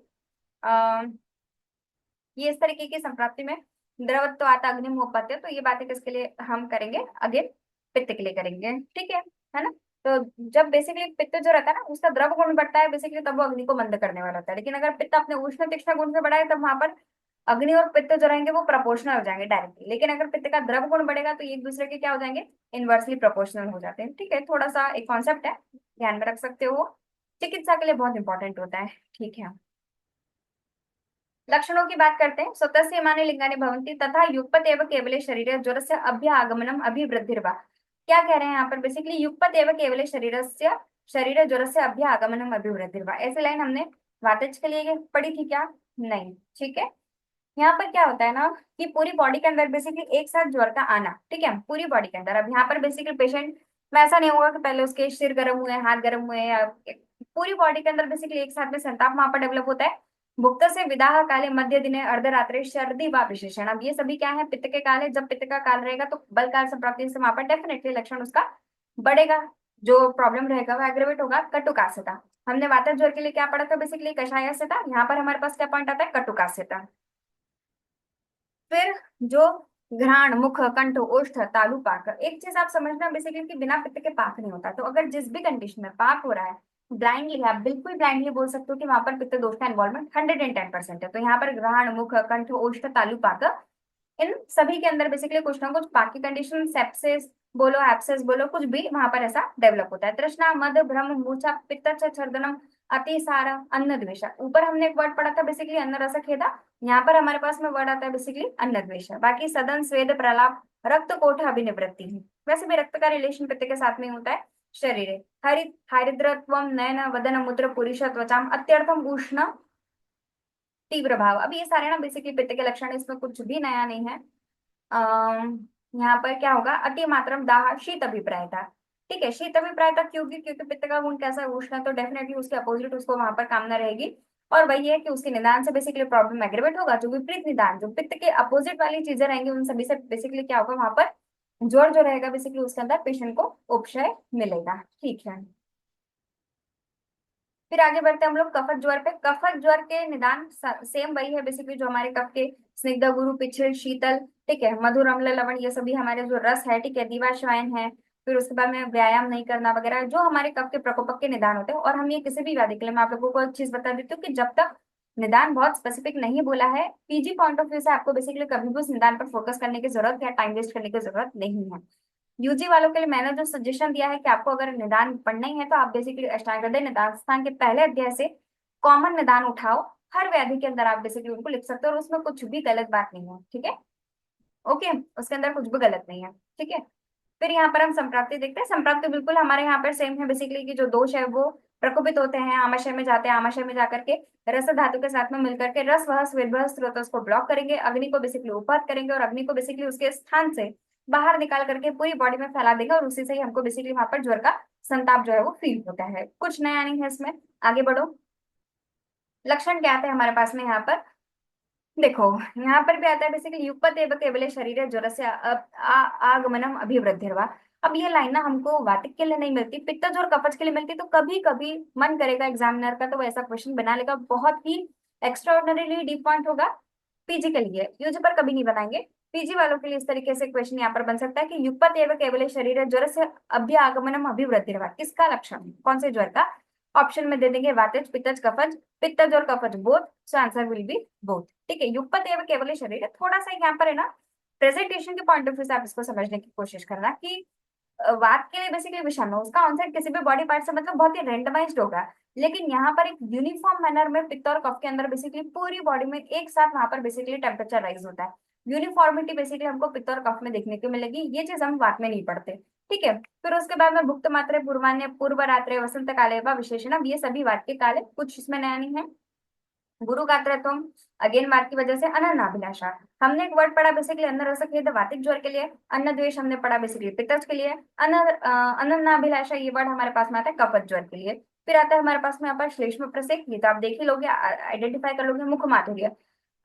ये इस तरीके की संप्राप्ति में द्रवत्व आता अग्निम उपपत्ति, तो ये बातें किसके लिए हम करेंगे, अगे पित्त के लिए करेंगे, ठीक है ना। तो जब बेसिकली पित्त जो रहता है ना उसका द्रव गुण बढ़ता है बेसिकली, तब वो अग्नि को मंद करने वाला होता है। लेकिन अगर पित्त अपने उष्ण तीक्ष्ण गुण से बढ़ा है तब वहां पर अग्नि और पित्त जो रहेंगे वो प्रोपोर्शनल हो जाएंगे डायरेक्टली। लेकिन अगर पित्त का द्रव गुण बढ़ेगा तो ये एक दूसरे के क्या हो जाएंगे, इनवर्सली प्रोपोर्शनल हो जाते हैं। ठीक है, थोड़ा सा एक कॉन्सेप्ट है, ध्यान में रख सकते हो, चिकित्सा के लिए बहुत इंपॉर्टेंट होता है। ठीक है, लक्षणों की बात करते हैं। स्वतस्यमाने लिंगानि भवन्ति तथा युगपत एव केवले शरीरे ज्वरस्य अभ्यागमनम अभिवृद्धिर्वा। क्या कह रहे हैं यहाँ पर, बेसिकली युगपत एव केवले शरीरस्य शरीर ज्वरस्य अभ्यागमनम अभिवृद्धिर्वा, ऐसे लाइन हमने वातज के लिए पढ़ी थी क्या? नहीं। ठीक है, यहाँ पर क्या होता है ना कि पूरी बॉडी के अंदर बेसिकली एक साथ ज्वर का आना। ठीक है, पूरी बॉडी के अंदर। अब यहाँ पर बेसिकली पेशेंट में ऐसा नहीं होगा कि पहले उसके सिर गर्म हुए, हाथ गर्म हुए, या पूरी बॉडी के अंदर बेसिकली एक साथ में संताप वहां पर डेवलप होता है। भुक्त से विदाह काले मध्य दिने अर्धरात्रे सर्दी व विशेषण। अब ये सभी क्या है, पित्त के काल है। जब पित्त का काल रहेगा तो बल काल संप्राप्ति से वहां पर डेफिनेटली लक्षण उसका बढ़ेगा, जो प्रॉब्लम रहेगा वो एग्रेवेट होगा। कटुकास्यता, हमने वातज ज्वर के लिए क्या पढ़ा था, बेसिकली कषायस्यता। यहाँ पर हमारे पास क्या पॉइंट आता है, कटुकास्यता। फिर जो घ्राण, मुख, कंठ, ओष्ठ, तालु, पाक, एक चीज आप समझना बेसिकली कि बिना पित्त के पाक नहीं होता। तो अगर जिस भी कंडीशन में पाक हो रहा है, ब्लाइंडली, आप बिल्कुल ब्लाइंडली बोल सकते हो कि वहां पर पित्त दोष का इन्वॉल्वमेंट 110% है। तो यहाँ पर घ्राण, मुख, कंठ, ओष्ठ, तालु, पाक, इन सभी के अंदर बेसिकली कुछ ना कुछ बाकी कंडीशन, सेप्सिस बोलो, एप्सिस बोलो, कुछ भी वहां पर ऐसा डेवलप होता है। तृष्णा, मद, भ्रम, मूर्छा, पित्त, छर्दनम, अतिसार, अन्न द्वेष। ऊपर हमने एक वर्ड पढ़ा था बेसिकली अन्न रस खेदा, यहाँ पर हमारे पास में वर्ड आता है बेसिकली अन्न द्वेष। बाकी सदन, स्वेद, प्रलाप, रक्त कोठ, अभिनिवृत्ति है। वैसे भी रक्त का रिलेशन पित्त के साथ में होता है। शरीर हरित हरिद्रत्वम नयन वदन मुद्र पुरुष त्वचाम अत्यर्थम उष्ण तीव्र भाव। अब ये सारे ना बेसिकली पित्त के लक्षण, इसमें कुछ भी नया नहीं है। यहाँ पर क्या होगा, अति मात्रम दाह शीत अभिप्रायता। ठीक है, शीत अभिप्रायता क्योंकि क्योंकि पित्त का गुण कैसा है, उष्ण है, तो डेफिनेटली उसके अपोजिट उसको वहां पर कामना रहेगी। और वही है कि उसके निदान से बेसिकली प्रॉब्लम एग्रेवेट होगा। जो विपरीत निदान, जो पित्त के अपोजिट वाली चीजें रहेंगी, उन सभी से बेसिकली क्या होगा, वहां पर ज्वर जो रहेगा बेसिकली उसके अंदर पेशेंट को उपशय मिलेगा। ठीक है, फिर आगे बढ़ते हैं हम लोग कफक ज्वर पे। कफक ज्वर के निदान सेम वही है बेसिकली जो हमारे कफ के, स्निग्ध, गुरु, पिछल, शीतल, ठीक है, मधुर, अम्ल, लवण, ये सभी हमारे जो रस है, ठीक है, दीवा श्वाइन है। फिर उसके बाद में व्यायाम नहीं करना वगैरह, जो हमारे कफ के प्रकोपक के निदान होते हैं। और हम ये किसी भी व्याधि के लिए, मैं आप लोगों को एक चीज बता देती हूँ कि जब तक निदान बहुत स्पेसिफिक नहीं बोला है, पीजी पॉइंट ऑफ व्यू से आपको बेसिकली कभी भी उस निदान पर फोकस करने की जरूरत या टाइम वेस्ट करने की जरूरत नहीं है। यूजी वालों के लिए मैंने जो सजेशन दिया है कि आपको अगर निदान पढ़ना ही है तो आप बेसिकली अष्टांग हृदय निदान स्थान के पहले अध्याय से कॉमन निदान उठाओ। हर व्याधि के अंदर आप बेसिकली उनको लिख सकते हो और उसमें कुछ भी गलत बात नहीं है। ठीक है, ओके, उसके अंदर कुछ भी गलत नहीं है। ठीक है, फिर यहाँ पर हम संप्राप्ति देखते हैं। संप्राप्ति बिल्कुल हमारे यहाँ पर सेम है बेसिकली, कि जो दोष है वो प्रकोपित होते हैं, आमाशय में जाते हैं, आमाशय में जाकर के रस धातु के साथ में मिलकर के रस वह स्वेदवह स्रोत उसको ब्लॉक करेंगे, अग्नि को बेसिकली उपहत करेंगे और अग्नि को बेसिकली उसके स्थान से बाहर निकाल करके पूरी बॉडी में फैला देंगे और उसी से ही हमको बेसिकली वहां पर ज्वर का संताप जो है वो फील होता है। कुछ नया नहीं है इसमें। आगे बढ़ो, लक्षण क्या आते हैं हमारे पास में यहाँ पर, देखो यहाँ पर भी आता है बेसिकली युगपत एव केवले शरीर ज्वर से आगमनम अभिवृद्धिर्वा। अब ये लाइन ना हमको वातिक के लिए नहीं मिलती, पित्तज और कफज के लिए मिलती। तो कभी कभी मन करेगा एग्जामिनर का तो वो ऐसा क्वेश्चन बना लेगा, बहुत ही एक्स्ट्राऑर्डिनरीली डीप पॉइंट होगा। पीजी के लिए, यूजी पर कभी नहीं बनाएंगे। पीजी वालों के लिए इस तरीके से क्वेश्चन यहाँ पर बन सकता है कि युगपत एव केवले शरीर ज्वर से अभ्य आगमनम अभिवृद्धिर्वा, किसका लक्षण, कौन से ज्वर का? ऑप्शन में दे देंगे वातिज, पित्तज, कफज, पित्तज और कफज both. So answer will be both. ठीक है, युगपत एवं केवल शरीर है, थोड़ा सा यहाँ पर है ना प्रेजेंटेशन के पॉइंट ऑफ व्यू से आप इसको समझने की कोशिश करना कि वात के लिए बेसिकली विषम है, उसका ऑनसेट किसी भी बॉडी पार्ट से मतलब बहुत ही रेंडमाइज्ड होगा। लेकिन यहाँ पर एक यूनिफॉर्म मैनर में पित्त और कफ के अंदर बेसिकली पूरी बॉडी में एक साथ वहां पर बेसिकली टेम्परेचर राइज होता है। यूनिफॉर्मिटी बेसिकली हमको पित्त और कफ में देखने को मिलेगी, ये चीज हम वात में नहीं पढ़ते। ठीक है, फिर उसके बाद में भुक्त मात्रे, पूर्वान्य, पूर्व रात्रे, वसंत काले व विशेषण, ये सभी वात के काले, कुछ इसमें नया नहीं है। गुरु गात्रत्वम, अगेन मार्क की वजह से। अनन्नाभिलाषा, हमने एक वर्ड पढ़ा बेसिकली अन्न रस खेद वातिक ज्वर के लिए। अन्न द्वेष हमने पढ़ा बेसिकली पित्तज के लिए। अनन्नाभिलाषा ये वर्ड हमारे पास में आता है कफत ज्वर के लिए। फिर आता है हमारे पास में यहाँ पर श्लेष्म प्रसेक, ये तो आप देख ही लोगे, आइडेंटिफाई कर लोगे। मुख माधुर्य,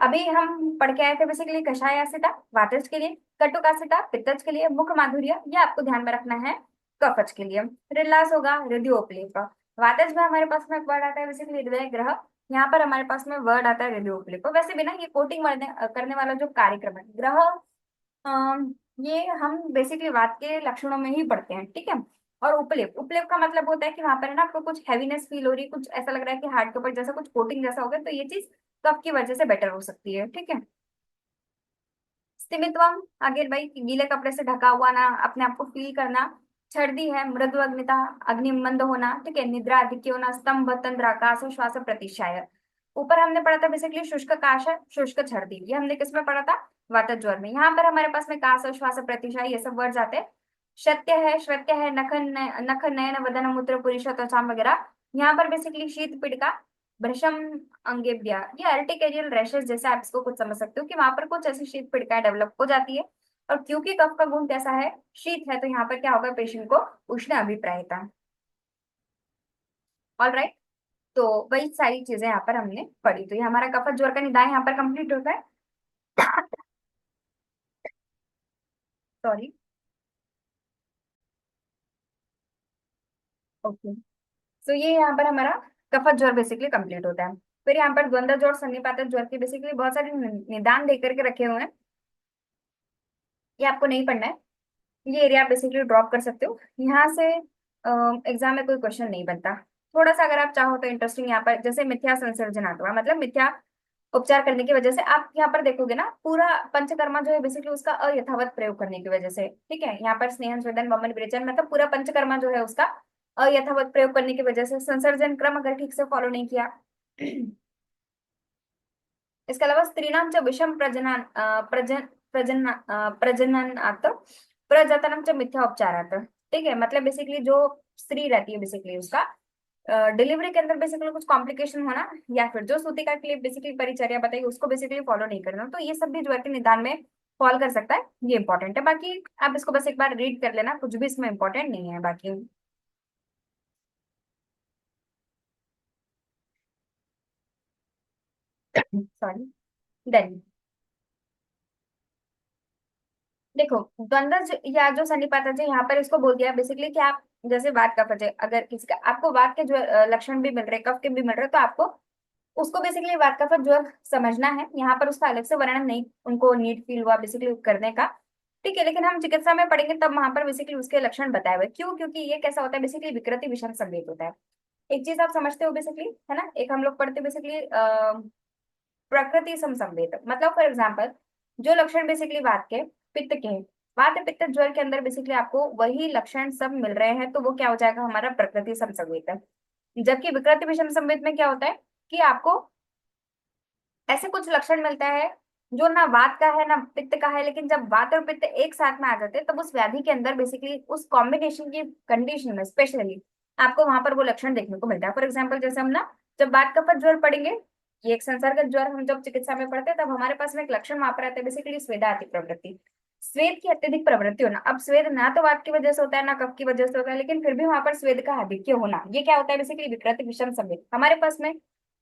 अभी हम पढ़ के आए थे बेसिकली कषायासिता वातज के लिए, कटुकासिता पित्तज के लिए, मुख माधुर्य ये आपको ध्यान में रखना है कफज के लिए। रिल्लास होगा हृदयोपलेप, वातज में हमारे पास में एक वर्ड आता है बेसिकली हृदय ग्रह, यहाँ पर हमारे पास में वर्ड आता है रेडियोप्लिको। वैसे भी ना ये कोटिंग करने वाला जो कार्यक्रम है ग्रह, ये हम बेसिकली वात के लक्षणों में ही पढ़ते हैं। ठीक है, और उपलेप, उपलेप का मतलब होता है कि वहां पर है ना आपको कुछ हैवीनेस फील हो रही है, कुछ ऐसा लग रहा है कि हार्ट के ऊपर जैसा कुछ कोटिंग जैसा हो गया, तो ये चीज कफ की वजह से बेटर हो सकती है। ठीक है। स्तिमित्वम, आगे भाई गीले कपड़े से ढका हुआ ना, अपने आप को फील करना। छर्दी है मृदु अग्निता, अग्नि मंद होना। ठीक है। निद्रा अधिक होना, स्तंभ तंद्रा काश श्वास प्रतिशाय। ऊपर हमने पढ़ा था बेसिकली शुष्क काश, शुष्क छर्दी, ये हमने किसमें पढ़ा था, वातज ज्वर में। यहाँ पर हमारे पास में काश श्वास प्रतिशाय ये सब वर्ड्स आते हैं। शत्य है, श्वेत्य है, नख नयन वदन मूत्र पुरुष त्वचाम वगैरह। यहाँ पर बेसिकली शीत पीड़िका, भृशम अंगेब्या, ये अर्टिकेरियल रैशेस जैसे आप इसको कुछ समझ सकते हो कि वहां पर कुछ ऐसी शीत पीड़िकाएं डेवलप हो जाती है। और क्योंकि कफ का गुण कैसा है, शीत है, तो यहाँ पर क्या होगा, पेशेंट को उष्ण अभिप्रायता। All right. तो वही सारी चीजें यहाँ पर हमने पढ़ी, तो ये हमारा कफ ज्वर का निदान यहाँ पर कंप्लीट होता है। सॉरी। ओके। तो ये यहाँ पर हमारा कफ ज्वर बेसिकली कंप्लीट होता है। फिर यहाँ पर द्वंद्व ज्वर, सन्निपात ज्वर की बेसिकली बहुत सारे निदान दे करके रखे हुए हैं, ये आपको नहीं पढ़ना है। ये एरिया आप बेसिकली ड्रॉप कर सकते हो यहाँ से। एग्जाम में कोई क्वेश्चन नहीं बनता। थोड़ा सा अगर आप चाहो तो इंटरेस्टिंग यहाँ पर जैसे मिथ्या संसर्जनात्मक, मतलब मिथ्या उपचार करने की वजह से आप यहाँ पर देखोगे ना, पूरा पंचकर्मा जो है बेसिकली उसका अयथावत प्रयोग करने की वजह से। ठीक है। यहाँ पर स्नेहन स्वेदन वमन विरेचन, मतलब पूरा पंचकर्मा जो है उसका अयथावत प्रयोग करने की वजह से, संसर्जन क्रम अगर ठीक से फॉलो नहीं किया। इसके अलावा स्त्रीणाम च विषम प्रजनन प्रजननात् प्रजतनम च मिथ्या उपचारात्। ठीक है। मतलब बेसिकली जो स्त्री रहती है बेसिकली उसका डिलीवरी के अंदर बेसिकली कुछ कॉम्प्लिकेशन होना, या फिर जो सूतिका के लिए बेसिकली परिचर्या बताइए उसको बेसिकली फॉलो नहीं करना, तो ये सब भी ज्वर के निदान में फॉल कर सकता है। ये इंपॉर्टेंट है। बाकी आप इसको बस एक बार रीड कर लेना, कुछ भी इसमें इंपॉर्टेंट नहीं है बाकी। सॉरी। डन। देखो, या जो सन्निपात है यहाँ पर इसको बोल दिया बेसिकली कि आप जैसे वात का फजे, अगर किसी का आपको वात के जो लक्षण भी मिल रहे, कफ के भी मिल रहे, तो आपको उसको बेसिकली वात का फज ज्वर समझना है। यहाँ पर उसका अलग से वर्णन नहीं उनको नीड फील हुआ बेसिकली करने का। ठीक है। लेकिन हम चिकित्सा में पढ़ेंगे तब वहां पर बेसिकली उसके लक्षण बताए हुए, क्यों, क्योंकि ये कैसा होता है बेसिकली विकृति विषम संवेद होता है। एक चीज आप समझते हो बेसिकली, है ना, एक हम लोग पढ़ते बेसिकली प्रकृति समसंवेद, मतलब फॉर एग्जाम्पल जो लक्षण बेसिकली वात के पित्त के हैं, वात पित्त ज्वर के अंदर बेसिकली आपको वही लक्षण सब मिल रहे हैं, तो वो क्या हो जाएगा, हमारा प्रकृति समसंवेद है। जबकि विकृति विषम संवेद में क्या होता है कि आपको ऐसे कुछ लक्षण मिलता है जो ना वात का है ना पित्त का है, लेकिन जब वात और पित्त एक साथ में आ जाते हैं तब उस व्याधि के अंदर बेसिकली उस कॉम्बिनेशन की कंडीशन में स्पेशली आपको वहां पर वो लक्षण देखने को मिलता है। फॉर एग्जाम्पल जैसे हम ना जब बात का पर ज्वर पढ़ेंगे, ये एक संसर्गत ज्वर हम जब चिकित्सा में पढ़ते हैं तब हमारे पास में एक लक्षण वहां पर आता है बेसिकली स्वेदाति प्रवृत्ति, स्वेद की अत्यधिक प्रवृत्ति होना। अब स्वेद ना तो वात की वजह से होता है ना कफ की वजह से होता है, लेकिन फिर भी वहां पर स्वेद का आधिक्य होना, ये क्या होता है बेसिकली विकृत विषम संवेद। हमारे पास में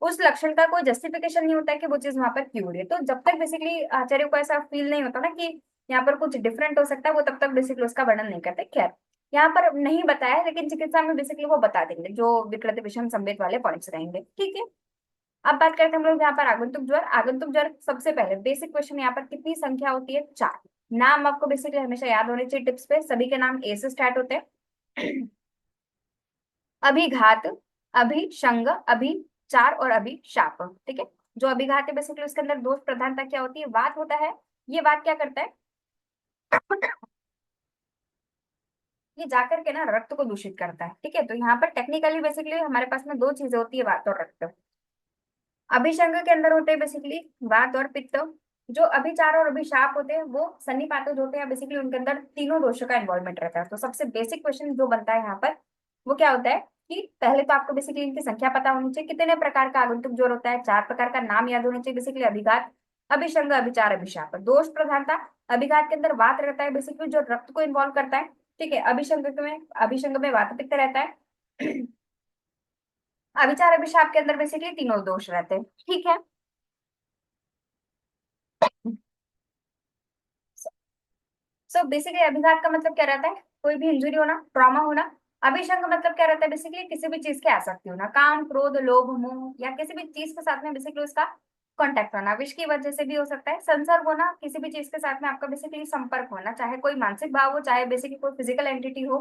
उस लक्षण का कोई जस्टिफिकेशन नहीं होता है कि वो चीज वहां पर क्यों हो रही है। तो जब तक बेसिकली आचार्य को ऐसा फील नहीं होता ना कि यहाँ पर कुछ डिफरेंट हो सकता है, वो तब तक बेसिकली उसका वर्णन नहीं करते। खैर, यहाँ पर नहीं बताया है, लेकिन चिकित्सा में बेसिकली वो बता देंगे जो विकृत विषम संवेद वाले पॉइंट्स रहेंगे। ठीक है। अब बात करते हैं हम लोग यहाँ पर आगंतुक ज्वर। आगंतुक ज्वर सबसे पहले बेसिक क्वेश्चन यहाँ पर कितनी संख्या होती है, चार। नाम आपको बेसिकली हमेशा याद होने चाहिए टिप्स पे, सभी के नाम ए से स्टार्ट होते हैं। अभिघात, अभिशंग, अभिचार और अभिशाप। ठीक है। जो अभिघात है बेसिकली उसके अंदर दोष प्रधानता क्या होती है, वात होता है। ये वात क्या करता है, ये जाकर के ना रक्त को दूषित करता है। ठीक है। तो यहाँ पर टेक्निकली बेसिकली हमारे पास में दो चीजें होती है, वात और रक्त। अभिशंग के अंदर होते हैं बेसिकली वात और पित्त। जो अभिचार और अभिशाप होते हैं वो सन्निपातज होते हैं, बेसिकली उनके अंदर तीनों दोषों का इन्वॉल्वमेंट रहता है। तो सबसे बेसिक क्वेश्चन जो बनता है यहाँ पर वो क्या होता है कि पहले तो आपको बेसिकली इनकी संख्या पता होनी चाहिए, कितने प्रकार का आगंतुक ज्वर होता है, चार प्रकार का नाम याद होना चाहिए बेसिकली, अभिघात, अभिशंग, अभिचार, अभिशाप। दोष प्रधानता, अभिघात के अंदर वात रहता है बेसिकली जो रक्त को इन्वॉल्व करता है। ठीक है। अभिशंग में वात पित्त रहता है। अभिचार अभिशाप के अंदर बेसिकली तीनों दोष रहते हैं। ठीक है। सो बेसिकली अभिघात का मतलब क्या रहता है, कोई भी इंजुरी होना, ट्रॉमा होना। अभिशंग मतलब क्या रहता है बेसिकली किसी भी चीज के आसक्ति होना, काम क्रोध लोभ मोह या किसी भी चीज के साथ में बेसिकली उसका कांटेक्ट होना, विष की वजह से भी हो सकता है। संसर्ग होना, किसी भी चीज के साथ में आपका बेसिकली संपर्क होना, चाहे कोई मानसिक भाव हो चाहे बेसिकली कोई फिजिकल एंटिटी हो,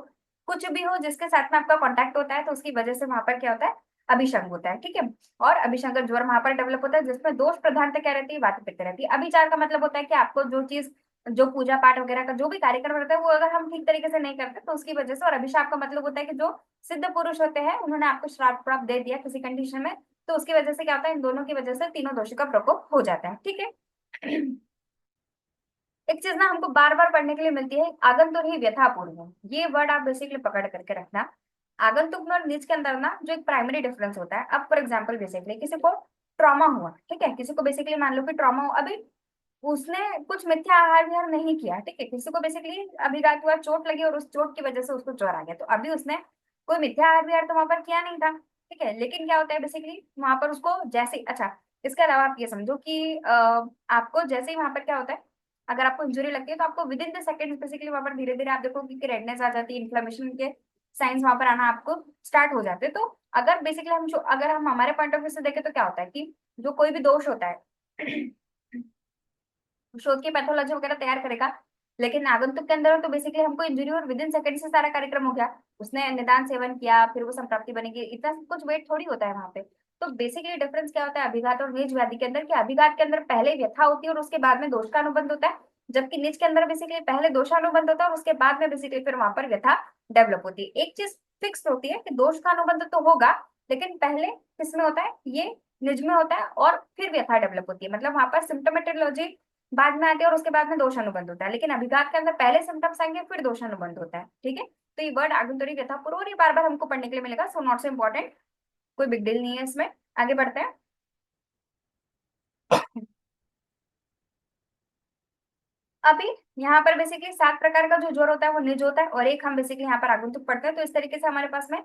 कुछ भी हो जिसके साथ में आपका कांटेक्ट होता है तो उसकी वजह से वहां पर क्या होता है, अभिशंग होता है। ठीक है। और अभिशंकर ज्वर वहां पर डेवलप होता है जिसमें दोष प्रधानता क्या रहती है, वात पित्त रहती है। अभिचार का मतलब होता है कि आपको जो चीज, जो पूजा पाठ वगैरह का जो भी कार्यक्रम रहता है वो अगर हम ठीक तरीके से नहीं करते तो उसकी वजह से। और अभिशाप का मतलब होता है कि जो सिद्ध पुरुष होते हैं उन्होंने आपको श्राप प्राप दे दिया किसी कंडीशन में, तो उसकी वजह से क्या होता है, इन दोनों की वजह से तीनों दोषों का प्रकोप हो जाता है। ठीक है। एक चीज ना हमको बार बार पढ़ने के लिए मिलती है, आगंतुक ही व्यथापूर्व, ये वर्ड आप बेसिकली पकड़ करके रखना। आगंतुक में और निज के अंदर ना जो एक प्राइमरी डिफरेंस होता है, अब फॉर एग्जाम्पल बेसिकली किसी को ट्रॉमा हुआ, ठीक है, किसी को बेसिकली मान लो कि ट्रॉमा हुआ, अभी उसने कुछ मिथ्या आहार विहार नहीं किया, ठीक है, किसी को बेसिकली अभिघात हुआ, चोट लगी और उस चोट की वजह से उसको ज्वर आ गया, तो अभी उसने कोई मिथ्या आहार विहार तो वहां पर किया नहीं था, ठीक है, लेकिन क्या होता है बेसिकली वहां पर उसको जैसे, अच्छा, इसके अलावा आप ये समझो कि आपको जैसे ही वहां पर क्या होता है, अगर आपको इंजुरी लगती है तो आपको with in the second basically वहां पर धीरे धीरे आप देखो कि रेडनेस आ जाती है, इन्फ्लेमेशन के साइंस वहां पर आना आपको स्टार्ट हो जाते हैं। तो अगर बेसिकली हम जो, अगर हम हमारे पॉइंट ऑफ व्यू से देखें तो क्या होता है कि जो कोई भी दोष होता है शोध की पैथोलॉजी वगैरह तैयार करेगा, लेकिन आगंतुक के अंदर तो बेसिकली हमको इंजरी और विद इन सेकंड से सारा कार्यक्रम हो गया, उसने निदान सेवन किया फिर वो संप्राप्ति बनेगी, इतना सब कुछ वेट थोड़ी होता है वहां पे। तो बेसिकली डिफरेंस क्या होता है अभिघात और निज व्याधि के अंदर, कि अभिघात के अंदर पहले व्यथा होती है और उसके बाद में दोष का अनुबंध होता है, जबकि निज के अंदर बेसिकली पहले दोषानुबंध होता है और उसके बाद में बेसिकली फिर वहां पर व्यथा डेवलप होती है। एक चीज फिक्स होती है कि दोष का अनुबंध तो होगा, लेकिन पहले किसमें होता है, ये निज में होता है और फिर व्यथा डेवलप होती है, मतलब वहां पर सिम्टोमेटोलॉजी बाद में आती है और उसके बाद में दोष अनुबंध होता है, लेकिन अभिघात के अंदर पहले सिम्टम्स आएंगे फिर दोष अनुबंध होता है। ठीक है। तो ये वर्ड आगंतुरी व्यथा पूर्व और ये बार बार हमको पढ़ने के लिए मिलेगा, सो नॉट सो इम्पोर्टेंट, कोई बिग डील नहीं है इसमें। आगे बढ़ते हैं। अभी यहाँ पर बेसिकली 7 प्रकार का जो ज्वर होता है वो निज होता है और एक हम बेसिकली यहाँ पर आगंतुक पढ़ते हैं, तो इस तरीके से हमारे पास में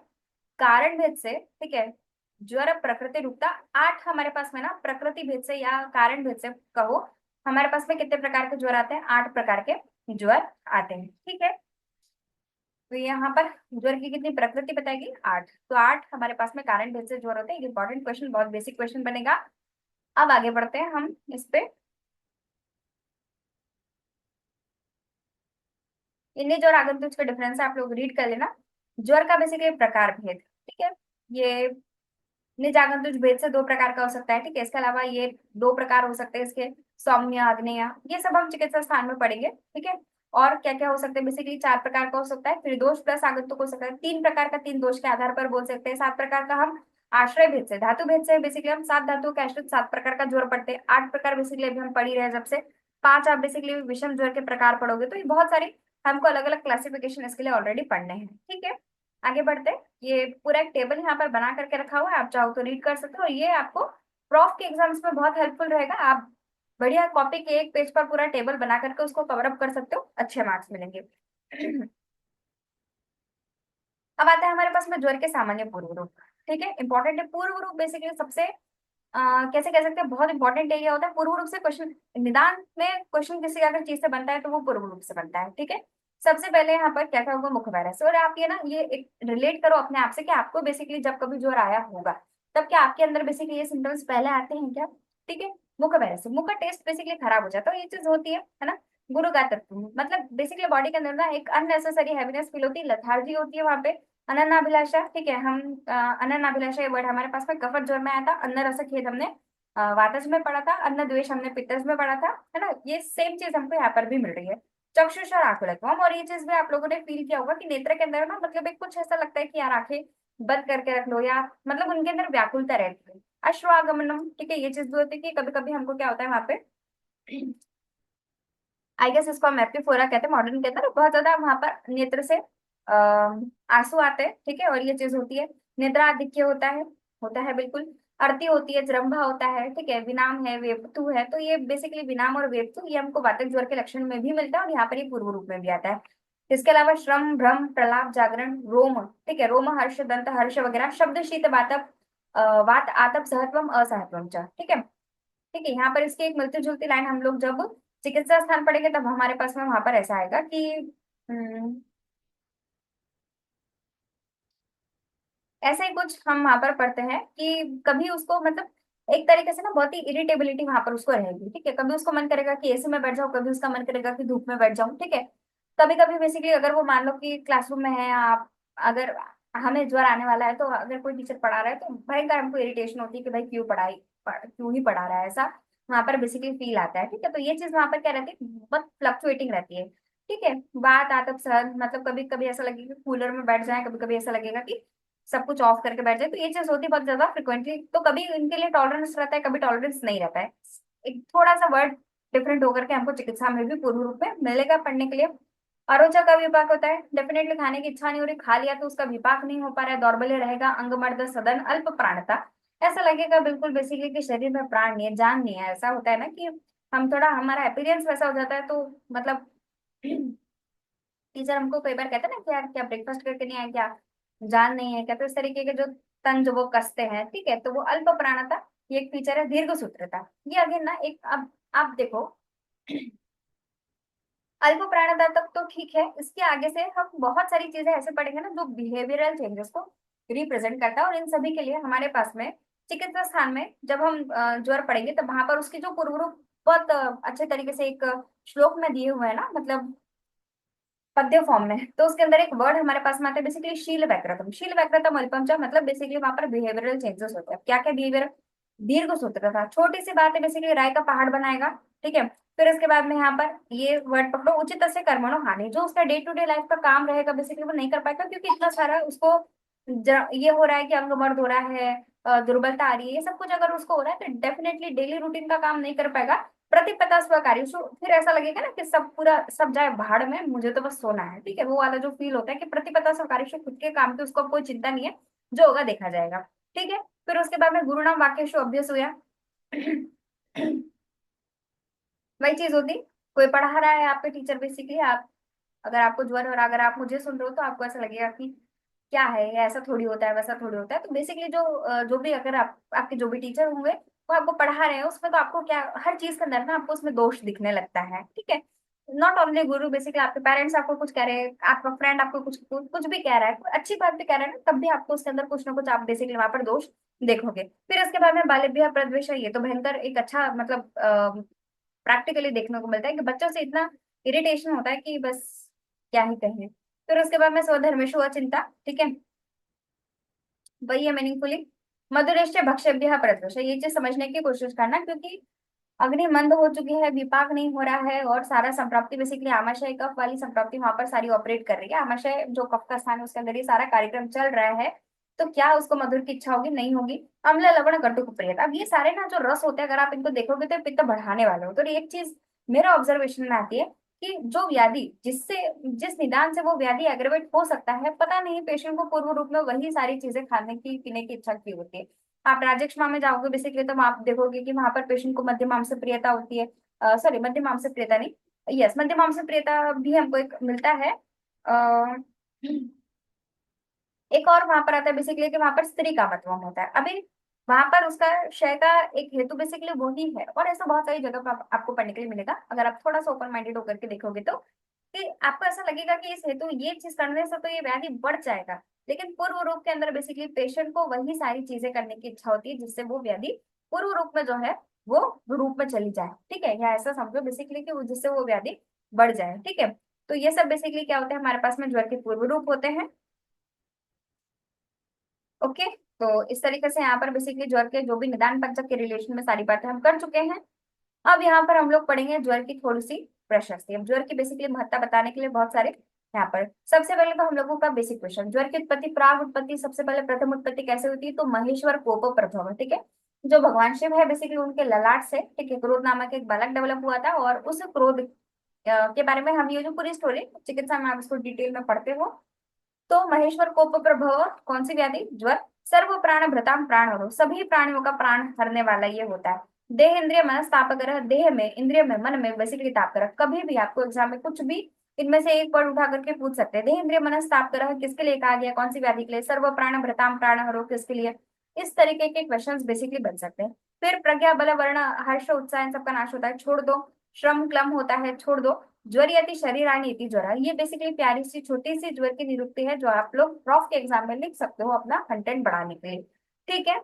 कारण भेद से, ठीक है, ज्वर प्रकृति रूपता 8 हमारे पास में ना प्रकृति भेद से या कारण भेद से कहो, हमारे पास में कितने प्रकार के ज्वर आते हैं, 8 प्रकार के ज्वर आते हैं। ठीक है। तो यहाँ पर ज्वर की कितनी प्रकृति बताएगी, 8, तो 8 हमारे पास में कारण भेद से ज्वर होते हैं। इंपॉर्टेंट क्वेश्चन, बहुत बेसिक क्वेश्चन बनेगा। अब आगे बढ़ते हैं हम इस पे, निज और आगंतुक का डिफरेंस आप लोग रीड कर लेना। ज्वर का बेसिकली प्रकार भेद, ठीक है, ये निज आगंतुक भेद से 2 प्रकार का हो सकता है, ठीक है, इसके अलावा ये 2 प्रकार हो सकते हैं इसके, सौम्य आग्नेय, ये सब हम चिकित्सा स्थान में पढ़ेंगे। ठीक है। और क्या क्या हो सकते हैं, बेसिकली 4 प्रकार का हो सकता है, फिर दोष प्लस आगंतुक हो सकता है, 3 प्रकार का, 3 दोष के आधार पर बोल सकते हैं, 7 प्रकार का हम आश्रय भेद से, धातु भेद से बेसिकली हम 7 धातु के आश्रित 7 प्रकार का ज्वर पढ़ते हैं, 8 प्रकार बेसिकली अभी हम पढ़ ही रहे हैं जब से, 5 आप बेसिकली विषम ज्वर के प्रकार पढ़ोगे, तो ये बहुत सारी हमको अलग अलग क्लासिफिकेशन इसके लिए ऑलरेडी पढ़ने हैं। ठीक है। आगे बढ़ते हैं। ये पूरा एक टेबल यहाँ पर बना करके रखा हुआ है, आप चाहो तो रीड कर सकते हो, और ये आपको प्रॉफ के एग्जाम्स में बहुत हेल्पफुल रहेगा। आप बढ़िया कॉपी के एक पेज पर पूरा टेबल बना करके उसको कवर अप कर सकते हो, अच्छे मार्क्स मिलेंगे। अब आता है हमारे पास में ज्वर के सामान्य पूर्व रूप। ठीक है, इंपॉर्टेंट है पूर्व रूप, बेसिकली सबसे कैसे कह सकते हैं, बहुत इंपॉर्टेंट एरिया होता है पूर्व रूप से। क्वेश्चन निदान में क्वेश्चन किसी अगर चीज से बनता है तो वो पूर्व रूप से बनता है। ठीक है। सबसे पहले यहाँ पर क्या क्या होगा, मुख वायरस, और आप ये ना ये एक रिलेट करो अपने आप से कि आपको बेसिकली जब कभी ज्वर आया होगा तब क्या आपके अंदर बेसिकली ये सिम्टम्स पहले आते हैं क्या। ठीक है। मुख वायरस से मुख का टेस्ट बेसिकली खराब हो जाता है, ये चीज होती है ना। गुरु का तत्व मतलब बेसिकली बॉडी के अंदर ना एक अननेसेसरी हैवीनेस फील होती है, लथार्जी होती है वहां पे। अनन्नाभिलाषा, ठीक है, हम अनन्नाभिलाषा ये वर्ड हमारे पास में कफत ज्वर में आया था, अन्न रस खेद हमने वातज में पढ़ा था, अन्न द्वेष हमने पित्तज में पढ़ा था, है ना, ये सेम चीज हमको यहाँ पर भी मिल रही है। चक्षुष और आंखों, और ये चीज भी आप लोगों ने फील किया होगा कि नेत्र के अंदर ना मतलब एक कुछ ऐसा लगता है कि यार आंखें बंद करके रख लो, या मतलब उनके अंदर व्याकुलता रहती है। अश्वागमनम, ठीक है, ये चीज भी होती है कि कभी कभी हमको क्या होता है वहां पे, आई गेस इसको हम एपिफोरा कहते हैं मॉडर्न के अंदर, बहुत ज्यादा वहां पर नेत्र से आंसू आते हैं। ठीक है। और ये चीज होती है, निद्रा आधिक्य होता है बिल्कुल, अर्ती होती है, जृंभा होता है, ठीक है, विनाम है, वेपतु है, तो ये बेसिकली विनाम और वेपतु ये हमको वातक ज्वर के लक्षण में भी मिलता है और यहाँ पर ये पूर्व रूप में भी आता है। इसके अलावा श्रम, भ्रम, प्रलाप, जागरण, रोम, ठीक है, रोम हर्ष, दंत हर्ष वगैरह, शब्द, शीत, वातप, वात, आतप, सहत्वम, असहत्वम च, ठीक है। ठीक है। यहाँ पर इसकी एक मिलती जुलती लाइन हम लोग जब चिकित्सा स्थान पढ़ेंगे तब हमारे पास में वहां पर ऐसा आएगा कि हम्म, ऐसा ही कुछ हम वहां पर पढ़ते हैं कि कभी उसको मतलब एक तरीके से ना बहुत ही इरिटेबिलिटी वहां पर उसको रहेगी। ठीक है। कभी उसको मन करेगा कि एसी में बैठ जाओ, कभी उसका मन करेगा कि धूप में बैठ जाऊं। ठीक है। कभी कभी बेसिकली अगर वो मान लो कि क्लासरूम में है, आप अगर हमें ज्वर आने वाला है तो अगर कोई टीचर पढ़ा रहा है तो भयंकर हमको इरिटेशन होती है कि भाई क्यों ही पढ़ा रहा है, ऐसा वहां पर बेसिकली फील आता है। ठीक है, तो ये चीज वहां पर क्या रहती है, बहुत फ्लक्चुएटिंग रहती है। ठीक है, बात आतब सहन, मतलब कभी कभी ऐसा लगेगा कि कूलर में बैठ जाए, कभी कभी ऐसा लगेगा कि सब कुछ ऑफ करके बैठ जाए, तो ये चीज होती है बहुत ज्यादा फ्रिक्वेंटली। तो कभी इनके लिए टॉलरेंस रहता है, कभी टॉलरेंस नहीं रहता है। एक थोड़ा सा वर्ड डिफरेंट होकर के हमको चिकित्सा में भी पूर्ण रूप में मिलेगा पढ़ने के लिए। अरोचा का विपाक होता है, डेफिनेटली खाने की इच्छा नहीं हो रही, खा लिया तो उसका विपाक नहीं हो पा रहा है, दौर्बल्य रहेगा, अंगमर्द सदन, अल्प प्राणता। ऐसा लगेगा बिल्कुल बेसिकली कि शरीर में प्राण नहीं है, जान नहीं है। ऐसा होता है ना कि हम थोड़ा, हमारा अपीयरेंस वैसा हो जाता है, तो मतलब टीचर हमको कई बार कहते हैं ना कि यार क्या ब्रेकफास्ट करके नहीं आए क्या, जान नहीं है क्या, तो इस तरीके के जो तंज वो कसते हैं। ठीक है, तो वो अल्प प्राणता, ये एक फीचर है। दीर्घ सूत्रता, ये अगेन ना एक, अब आप देखो अल्प प्राणता तक तो ठीक है, इसके आगे से हम बहुत सारी चीजें ऐसे पढ़ेंगे ना जो बिहेवियरल चेंजेस को रिप्रेजेंट करता है, और इन सभी के लिए हमारे पास में चिकित्सा स्थान में जब हम ज्वर पढ़ेंगे तब वहां पर उसकी जो पूर्व रूप बहुत अच्छे तरीके से एक श्लोक में दिए हुए हैं ना, मतलब पद्य फॉर्म में। तो उसके अंदर एक वर्ड हमारे पास में आता है बेसिकली शील वैक्रतम। शील वैक्रतम अल्पम च, मतलब बेसिकली वहां पर बिहेवियरल चेंजेस होते हैं। क्या क्या बिहेवियर, दीर्घ सूत्र था, छोटी सी बात है, बेसिकली राय का पहाड़ बनाएगा। ठीक है, फिर उसके बाद में यहाँ पर ये वर्ड पकड़ो, उचित से कर्मणो हानि, जो उसका डे टू डे लाइफ का काम रहेगा बेसिकली वो नहीं कर पाएगा, क्योंकि इतना सारा उसको ये हो रहा है कि अंग मर्द हो रहा है, दुर्बलता आ रही है, ये सब कुछ अगर उसको हो रहा है तो डेफिनेटली डेली रूटीन का काम नहीं कर पाएगा। प्रतिपदा स्वकार्यु, फिर ऐसा लगेगा ना कि सब पूरा सब जाए भाड़ में, मुझे तो बस सोना है। ठीक है, वो वाला जो फील होता है कि प्रतिपदा स्वकार्यु, खुद के काम की उसको अब कोई चिंता नहीं है, जो होगा देखा जाएगा। ठीक है, फिर उसके बाद में गुरुनाम वाक्यशु अभ्यस हुआ। वही चीज होती, कोई पढ़ा रहा है, आपके टीचर बेसिकली, आप अगर आपको ज्वर और अगर आप मुझे सुन रहे हो तो आपको ऐसा लगेगा कि क्या है ये, ऐसा थोड़ी होता है, वैसा थोड़ी होता है। तो बेसिकली जो जो भी अगर आप आपके जो भी टीचर होंगे वो आपको पढ़ा रहे हैं, उसमें तो आपको क्या, हर चीज के अंदर ना आपको उसमें दोष दिखने लगता है। ठीक है, नॉट ओनली गुरु, बेसिकली आपके पेरेंट्स आपको कुछ कह रहे हैं, आपका फ्रेंड आपको कुछ कुछ भी कह रहा है, कोई अच्छी बात भी कह रहा है ना, तब भी आपको उसके अंदर कुछ ना कुछ आप बेसिकली वहां पर दोष देखोगे। फिर इसके बाद में बालब्य प्रद्वेष है, ये तो भयंकर एक अच्छा मतलब प्रैक्टिकली देखने को मिलता है कि बच्चों से इतना इरिटेशन होता है कि बस क्या ही कहें। फिर उसके बाद में स्वधर्मेशु अचिंता। ठीक है, वही है मीनिंगफुली। मधुरेश्य भक्ष्यभ्य प्रद्वेष, ये चीज समझने की कोशिश करना, क्योंकि अग्नि मंद हो चुकी है, विपाक नहीं हो रहा है, और सारा संप्राप्ति बेसिकली आमाशय कफ वाली संप्राप्ति वहां पर सारी ऑपरेट कर रही है। आमाशय जो कफ का स्थान है उसके अंदर ये सारा कार्यक्रम चल रहा है। तो क्या उसको मधुर की इच्छा होगी, नहीं होगी। अम्ल लवण कटुक प्रियता, अब ये सारे ना जो रस होते हैं अगर आप इनको देखोगे तो ये पित्त बढ़ाने वाले हो। तो एक चीज मेरा ऑब्जर्वेशन में आती है कि जो व्याधि जिससे जिस निदान से वो व्याधि एग्रेवेट हो सकता है, पता नहीं पेशेंट को पूर्व रूप में वही सारी चीजें खाने की पीने की इच्छा की होती है। आप राजक्षमा में जाओगे बेसिकली तो आप देखोगे कि वहां पर पेशेंट को मध्य मांस प्रियता होती है, सॉरी मध्य मांस प्रियता नहीं, यस मध्य मांस प्रियता भी हमको एक मिलता है। आ, एक और वहां पर आता है बेसिकली कि वहां पर स्त्री का मतवम होता है। अभी वहां पर उसका क्षय का एक हेतु बेसिकली वो ही है, और ऐसा बहुत सारी जगह पर आपको पढ़ने के लिए मिलेगा अगर आप थोड़ा सा ओपन माइंडेड होकर के देखोगे तो, कि आपको ऐसा लगेगा कि इस हेतु ये चीज करने से तो ये व्याधि बढ़ जाएगा, लेकिन पूर्व रूप के अंदर बेसिकली पेशेंट को वही सारी चीजें करने की इच्छा होती है जिससे वो व्याधि पूर्व रूप में जो है वो रूप में चली जाए। ठीक है, या ऐसा समझो बेसिकली कि जिससे वो व्याधि बढ़ जाए। ठीक है, तो ये सब बेसिकली क्या होता है, हमारे पास में ज्वर के पूर्व रूप होते हैं। ओके, तो इस तरीके से यहाँ पर बेसिकली ज्वर के जो भी निदान पंचक के रिलेशन में सारी बातें हम कर चुके हैं। अब यहाँ पर हम लोग पढ़ेंगे ज्वर की थोड़ी सी प्रशस्ति। अब ज्वर की बेसिकली महत्ता बताने के लिए बहुत सारे यहाँ पर, सबसे पहले तो हम लोगों का बेसिक क्वेश्चन, ज्वर की उत्पत्ति, प्राग उत्पत्ति, सबसे पहले प्रथम उत्पत्ति कैसे होती है, तो महेश्वर कोप प्रथम। ठीक है, जो भगवान शिव है बेसिकली उनके ललाट से, ठीक है, क्रोध नामक एक बालक डेवलप हुआ था, और उस क्रोध के बारे में हम ये जो पूरी स्टोरी चिकित्सा में आप इसको डिटेल में पढ़ते हो। तो महेश्वर कोप प्रभव, कौन सी व्याधि, ज्वर। सर्व प्राण भृताम प्राण हरो, सभी प्राणियों का प्राण हरने वाला ये होता है। देह इंद्रिय मनस तापकर, देह में इंद्रिय में मन में बेसिकली ताप कर, कभी भी आपको एग्जाम में कुछ भी इनमें से एक वर्ड उठा करके पूछ सकते हैं। देह इंद्रिय मनस ताप कर किसके लिए कहा गया, कौन सी व्याधि के लिए, सर्व प्राण भृताम प्राण हरो किसके लिए, इस तरीके के क्वेश्चंस बेसिकली बन सकते हैं। फिर प्रज्ञा बल वर्ण हर्ष उत्साह इन सबका नाश होता है, छोड़ दो। श्रम क्लम होता है, छोड़ दो। ज्वर यति शरीरानी इति ज्वर, ये बेसिकली प्यारी सी छोटी सी ज्वर की निरुक्ति है जो आप लोग प्रॉफ के एग्जाम में लिख सकते हो अपना कंटेंट बढ़ाने के लिए। ठीक है,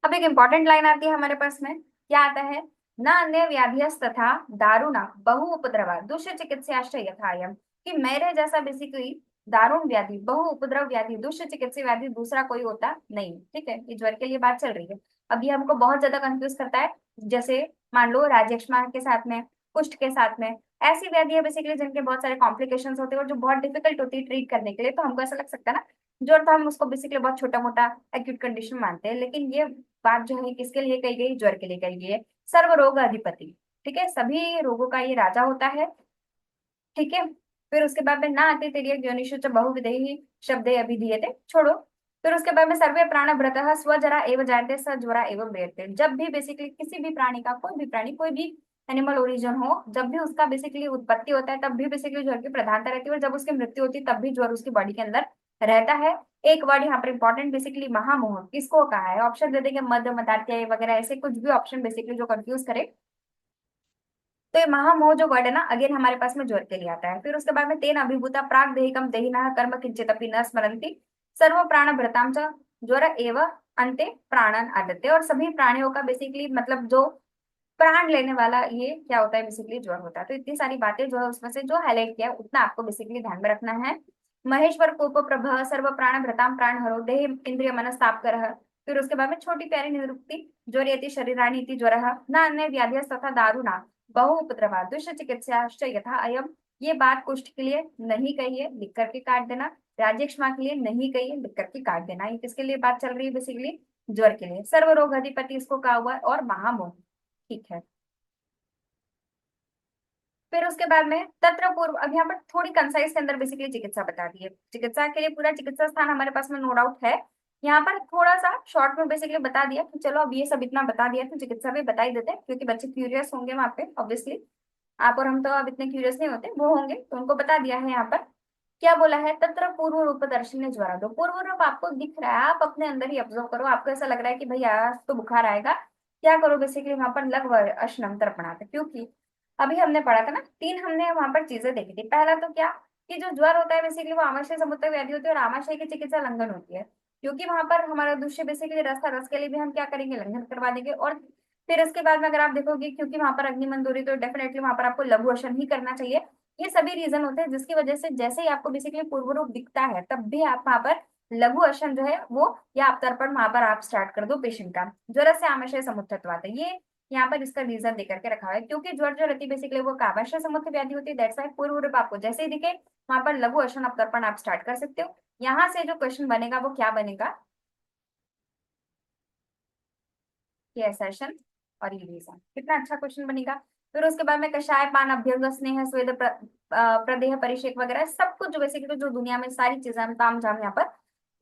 अब एक इंपॉर्टेंट लाइन आती है हमारे पास में, क्या आता है, न अन्य व्याधियस तथा दारुणा बहु उपद्रवा दुष्य चिकित्साश्च यथायम, कि मेरे जैसा बेसिकली दारुण व्याधि, बहु उपद्रव व्याधि, दुष्ट चिकित्सीय व्याधि दूसरा कोई होता नहीं। ठीक है, ये ज्वर के लिए बात चल रही है। अब ये हमको बहुत ज्यादा कंफ्यूज करता है। जैसे मान लो राजेक्ष्मा के साथ में, कुष्ठ के साथ में, ऐसी व्याधि है बेसिकली जिनके बहुत सारे कॉम्प्लिकेशंस होते हैं और जो बहुत डिफिकल्ट होती है ट्रीट करने के लिए। तो हमको ऐसा लग सकता है ना, ज्वर तो हम उसको बेसिकली बहुत छोटा मोटा एक्यूट कंडीशन मानते हैं, लेकिन ये बात जो है किसके लिए कही गई, ज्वर के लिए कही गई है। सर्व रोग अधिपति, ठीक है, सभी रोगों का ये राजा होता है। ठीक है, फिर उसके बाद में ना आते तेरी योनिषु च बहुविधि शब्दे अभिधीयते, छोड़ो। फिर उसके बाद में सर्वे प्राण भ्रतः स्वजरा एव जायते सज्वरा एव म्रियते। जब भी बेसिकली किसी भी प्राणी का, कोई भी प्राणी, कोई भी एनिमल ओरिजिन हो, जब भी उसका बेसिकली उत्पत्ति होता है तब भी बेसिकली ज्वर की प्रधानता रहती है, और जब उसकी मृत्यु होती है तब भी ज्वर उसकी बॉडी के अंदर रहता है। एक वर्ड यहाँ पर इंपॉर्टेंट, बेसिकली महामोह किसको कहा है, ऑप्शन दे देंगे, मध्य मदार्थ वगैरह, ऐसे कुछ भी ऑप्शन बेसिकली जो कंफ्यूज करे। तो ये महामोह जो वर्ड है ना, अगेन हमारे पास में ज्वर के लिए आता है। फिर उसके बाद में तेन अभिभूता प्राग देहिकम देहिनः कर्म किंचिदपि न स्मरन्ति सर्व प्राण भृताम च ज्वर एव अंते प्राणन आदते। और सभी प्राणियों का बेसिकली मतलब जो प्राण लेने वाला ये क्या होता है, बेसिकली ज्वर होता है। तो इतनी सारी बातें जो है उसमें से जो हाईलाइट किया है उतना आपको बेसिकली ध्यान में रखना है। महेश्वर कोप प्रभ सर्व प्राण भृताम प्राण हरो देह इंद्रिय मनस्ताप कर। फिर उसके बाद में छोटी प्यारी निरुक्ति, ज्वरेति शरीराणि इति ज्वरः न अन्य व्याधियः तथा दारुणा बहु उपद्रवा दुष्ट चिकित्साश्च यथा अयम। ये बात कुष्ठ के लिए नहीं कही है, लिख करके काट देना। राजेक्ष्मा के लिए नहीं कही है, लिख करके काट देना। ये किसके लिए बात चल रही है, बेसिकली ज्वर के लिए। सर्व रोग अधिपति इसको कहा हुआ है, और महामोह। ठीक है, फिर उसके बाद में तत्र पूर्व, अब यहाँ पर थोड़ी कंसाइज के अंदर बेसिकली चिकित्सा बता दी है। चिकित्सा के लिए पूरा चिकित्सा स्थान हमारे पास में नो डाउट है। यहाँ पर थोड़ा सा शॉर्ट में बेसिकली बता दिया कि चलो अब ये सब इतना बता दिया तो चिकित्सा भी बता ही देते हैं, क्योंकि बच्चे क्यूरियस होंगे वहां पे ऑब्वियसली। आप और हम तो अब इतने क्यूरियस नहीं होते, वो होंगे, तो उनको बता दिया है। यहाँ पर क्या बोला है, तत्र पूर्व रूप दर्शन ज्वरा दो। पूर्व रूप आपको दिख रहा है, आप अपने अंदर ही ऑब्जर्व करो। आपको ऐसा लग रहा है कि भाई आज तो बुखार आएगा, क्या करो, बेसिकली वहां पर लघु अशनम तर्पणात्। क्योंकि अभी हमने पढ़ा था ना, तीन हमने वहां पर चीजें देखी थी। पहला तो क्या, कि जो ज्वर होता है बेसिकली वो आमाशय समुद्र व्याधि होती है, और आमाशय की चिकित्सा लंघन होती है। क्योंकि वहां पर हमारा दूसरे बेसिकली रस था, रस के लिए भी हम क्या करेंगे, लंघन करवा देंगे। और फिर इसके बाद में अगर आप देखोगे, क्योंकि वहां पर अग्निमंदूरी, तो डेफिनेटली वहां पर आपको लघु अशन ही करना चाहिए। ये सभी रीजन होते हैं जिसकी वजह से जैसे ही आपको बेसिकली पूर्व रूप दिखता है तब भी आप वहां पर लघु अशन जो है वो, या आप तर्पण वहां पर आप स्टार्ट कर दो पेशेंट का। ज्वर से आमाशय समुत्थत्वात्, ये यहाँ पर इसका रीजन देकर के रखा हुआ है। क्योंकि ज्वर जो रहती है बेसिकली वो कामाशय समुद्र व्याधि होती है, दैट्स व्हाई पूर्व रूप आपको जैसे ही दिखे वहां पर लघु अशन अवतर्पण आप स्टार्ट कर सकते हो। यहाँ से जो क्वेश्चन बनेगा वो क्या बनेगा, ये assertion और ये reason। कितना अच्छा क्वेश्चन बनेगा। फिर उसके बाद में कषाय पान अभ्यंग स्नेह स्वेद प्रदेह परिषेक वगैरह सब कुछ जो बेसिकली जो दुनिया में सारी चीजें हम ताम झाम यहाँ पर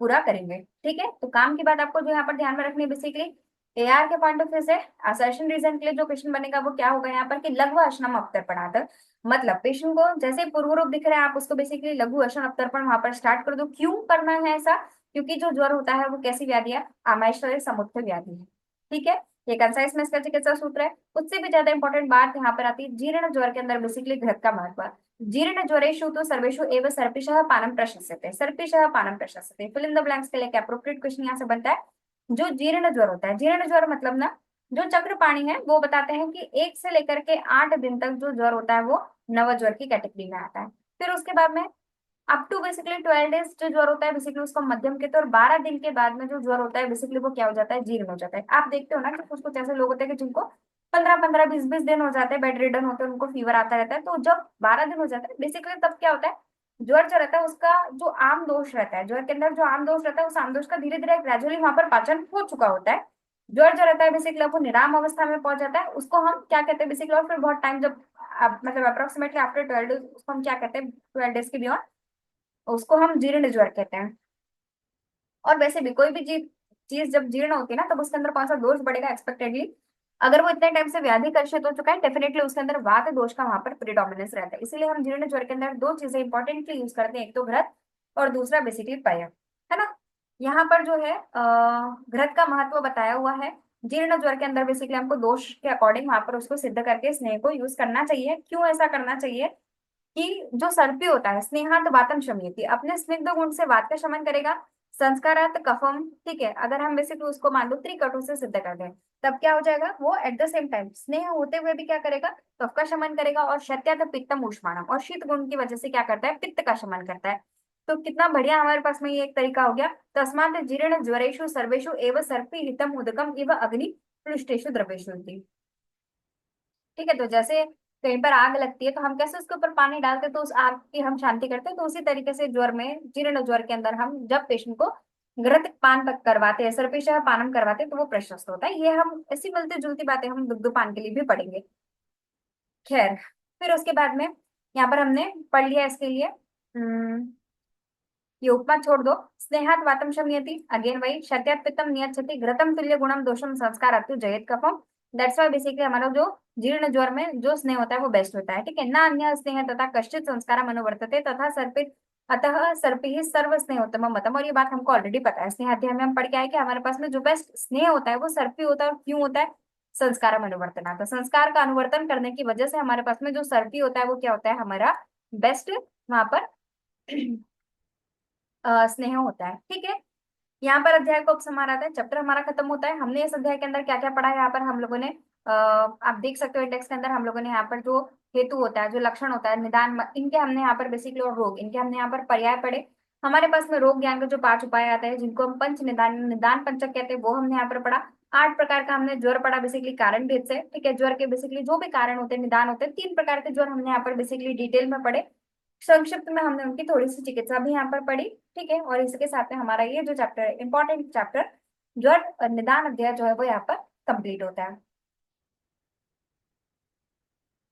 पूरा करेंगे। ठीक है, तो काम की बात आपको जो यहाँ पर ध्यान में रखनी है बेसिकली एआर के पॉइंट ऑफ व्यू से। असर्शन रीजन के लिए जो क्वेश्चन बनेगा वो क्या होगा यहाँ पर, कि लघु अशनम अवतर्पणात्। मतलब पेशेंट को जैसे पूर्व रूप दिख रहा है, आप उसको बेसिकली लघु अशन अवतर्पण वहां पर स्टार्ट कर दो। क्यों करना है ऐसा, क्योंकि जो ज्वर होता है वो कैसी व्याधि है, आमाशय समुद्र व्याधि है। ठीक है, ये कंसाइज में इसका चिकित्सा सूत्र है। उससे भी ज्यादा इंपॉर्टेंट बात यहाँ पर आती है जीर्ण ज्वर के अंदर बेसिकली घृत का महत्व। जीर्ण ज्वरेषु तो सर्वेषु एव सर्पिषः पानम प्रशस्यते, सर्पिषः पानम प्रशस्यते। फिल इन द ब्लैंक्स के लिए अप्रोप्रिएट क्वेश्चन यहाँ से बनता है। जो जीर्ण ज्वर होता है, जीर्ण ज्वर मतलब ना, जो चक्रपाणी है वो बताते हैं कि 1 से लेकर के 8 दिन तक जो ज्वर होता है वो नव ज्वर की कैटेगरी में आता है। फिर उसके बाद में अप टू बेसिकली 12 डेज जो ज्वर होता है बेसिकली उसको मध्यम के, तो और 12 दिन के बाद में जो ज्वर होता है बेसिकली वो क्या हो जाता है, जीर्ण हो जाता है। आप देखते हो ना कि कुछ कुछ ऐसे लोग होते हैं कि जिनको 15-15 20-20 दिन हो जाते हैं, बेड रिडन होते हैं, उनको फीवर आता रहता है। तो जब 12 दिन हो जाता है बेसिकली तब क्या होता है, ज्वर जो रहता है उसका जो आम दोष रहता है, ज्वर के अंदर जो आम दोष रहता है उस आम दोष का धीरे धीरे ग्रेजुअली वहां पर पाचन हो चुका होता है। ज्वर जो रहता है बेसिकली वो निराम अवस्था में पहुंच जाता है, उसको हम क्या कहते हैं बेसिकली। और फिर बहुत टाइम जब मतलब अप्रोक्सीमेटली आफ्टर 12 डेज उसको हम क्या कहते हैं, 12 डेज के बियॉन्ड उसको हम जीर्ण ज्वर कहते हैं। और वैसे भी कोई भी चीज जब जीर्ण होती है ना तब उसके अंदर कौन सा दोष बढ़ेगा एक्सपेक्टेडली, अगर वो इतने टाइम से व्याधि कर्षित हो चुका है डेफिनेटली उसके अंदर वात दोष का वहां पर प्रिडोमिनेंस रहता है। इसीलिए हम जीर्ण ज्वर के अंदर दो चीजें इंपॉर्टेंटली यूज करते हैं, एक तो घृत और दूसरा बेसिकली पय, है ना। यहाँ पर जो है घृत का महत्व बताया हुआ है। जीर्ण ज्वर के अंदर बेसिकली हमको दोष के अकॉर्डिंग वहां पर उसको सिद्ध करके स्नेह को यूज करना चाहिए। क्यों ऐसा करना चाहिए, कि जो सर्पी होता है स्नेहात वातम शमयति, अपने स्निग्ध गुण से वात का शमन करेगा। संस्कारात कफम, ठीक है, अगर हम बेसिकली उसको मान लो त्रिकटु से सिद्ध कर दें तब क्या हो जाएगा, वो एट द सेम टाइम स्नेह होते हुए भी क्या करेगा, कफ का शमन करेगा। और शत्यात पित्तम ऊष्माणम, और शीत गुण की वजह से क्या करता है, पित्त का शमन करता है। तो कितना बढ़िया हमारे पास में ये एक तरीका हो गया। तस्मात् जीर्ण ज्वरेषु सर्वेषु एव सर्पी हितम उदकम इव अग्नि प्लुष्टेषु द्रवेषु इति। ठीक है, तो जैसे कहीं पर आग लगती है तो हम कैसे उसके ऊपर पानी डालते हैं तो उस आग की हम शांति करते हैं, तो उसी तरीके से ज्वर में, जीर्ण ज्वर के अंदर हम जब पेशेंट को घृत पान तक करवाते हैं, सर्पिषः पानम करवाते हैं, तो वो प्रशस्त होता है। ये हम ऐसी मिलती जुलती बातें हम दुग्ध पान के लिए भी पढ़ेंगे। खैर, फिर उसके बाद में यहाँ पर हमने पढ़ लिया इसके लिए। ये उपमा छोड़ दो। स्नेहात वातम शमयति, अगेन वही, शत्यात पित्तम नियच्छति, घृतम तुल्य गुणम दोषम संस्कार अतु जयत कफम। दैट्स व्हाई बेसिकली हमारा जो जीर्ण ज्वर में जो स्नेह होता है वो बेस्ट होता है। ठीक है, ना अन्य स्नेह तथा कश्चित संस्कार अनुवर्तते तथा सर्पित अतः सर्पि ही सर्व स्नेहोत्तम मतम। और ये बात हमको ऑलरेडी पता है, स्नेह अध्याय में हम पढ़ के आए कि हमारे पास में जो बेस्ट स्नेह होता है वो सर्पी होता है। और क्यों होता है? संस्कार अनुवर्तना, तो संस्कार का अनुवर्तन करने की वजह से हमारे पास में जो सर्पी होता है वो क्या होता है? हमारा बेस्ट वहां पर स्नेह होता है। ठीक है, यहाँ पर अध्याय को उपसंहार आता है, चैप्टर हमारा खत्म होता है। हमने इस अध्याय के अंदर क्या क्या पढ़ा है, यहाँ पर हम लोगों ने आप देख सकते हो इंडेक्स के अंदर हम लोगों ने यहाँ पर जो हेतु होता है, जो लक्षण होता है, निदान, इनके हमने यहाँ पर बेसिकली, और रोग, इनके हमने यहाँ पर पर्याय पढ़े। हमारे पास में रोग ज्ञान का जो 5 उपाय आता है जिनको हम पंच निदान, निदान पंचक कहते हैं, वो हमने यहाँ पर पढ़ा। 8 प्रकार का हमने ज्वर पढ़ा बेसिकली कारण भेद से। ठीक है, ज्वर के बेसिकली जो भी कारण होते हैं, निदान होते हैं, 3 प्रकार के ज्वर हमने यहाँ पर बेसिकली डिटेल में पढ़े। संक्षिप्त में हमने उनकी थोड़ी सी चिकित्सा भी यहाँ पर पढ़ी। ठीक है, और इसके साथ में हमारा ये जो चैप्टर है, इंपॉर्टेंट चैप्टर ज्वर और निदान अध्याय जो है वो यहाँ पर कंप्लीट होता है।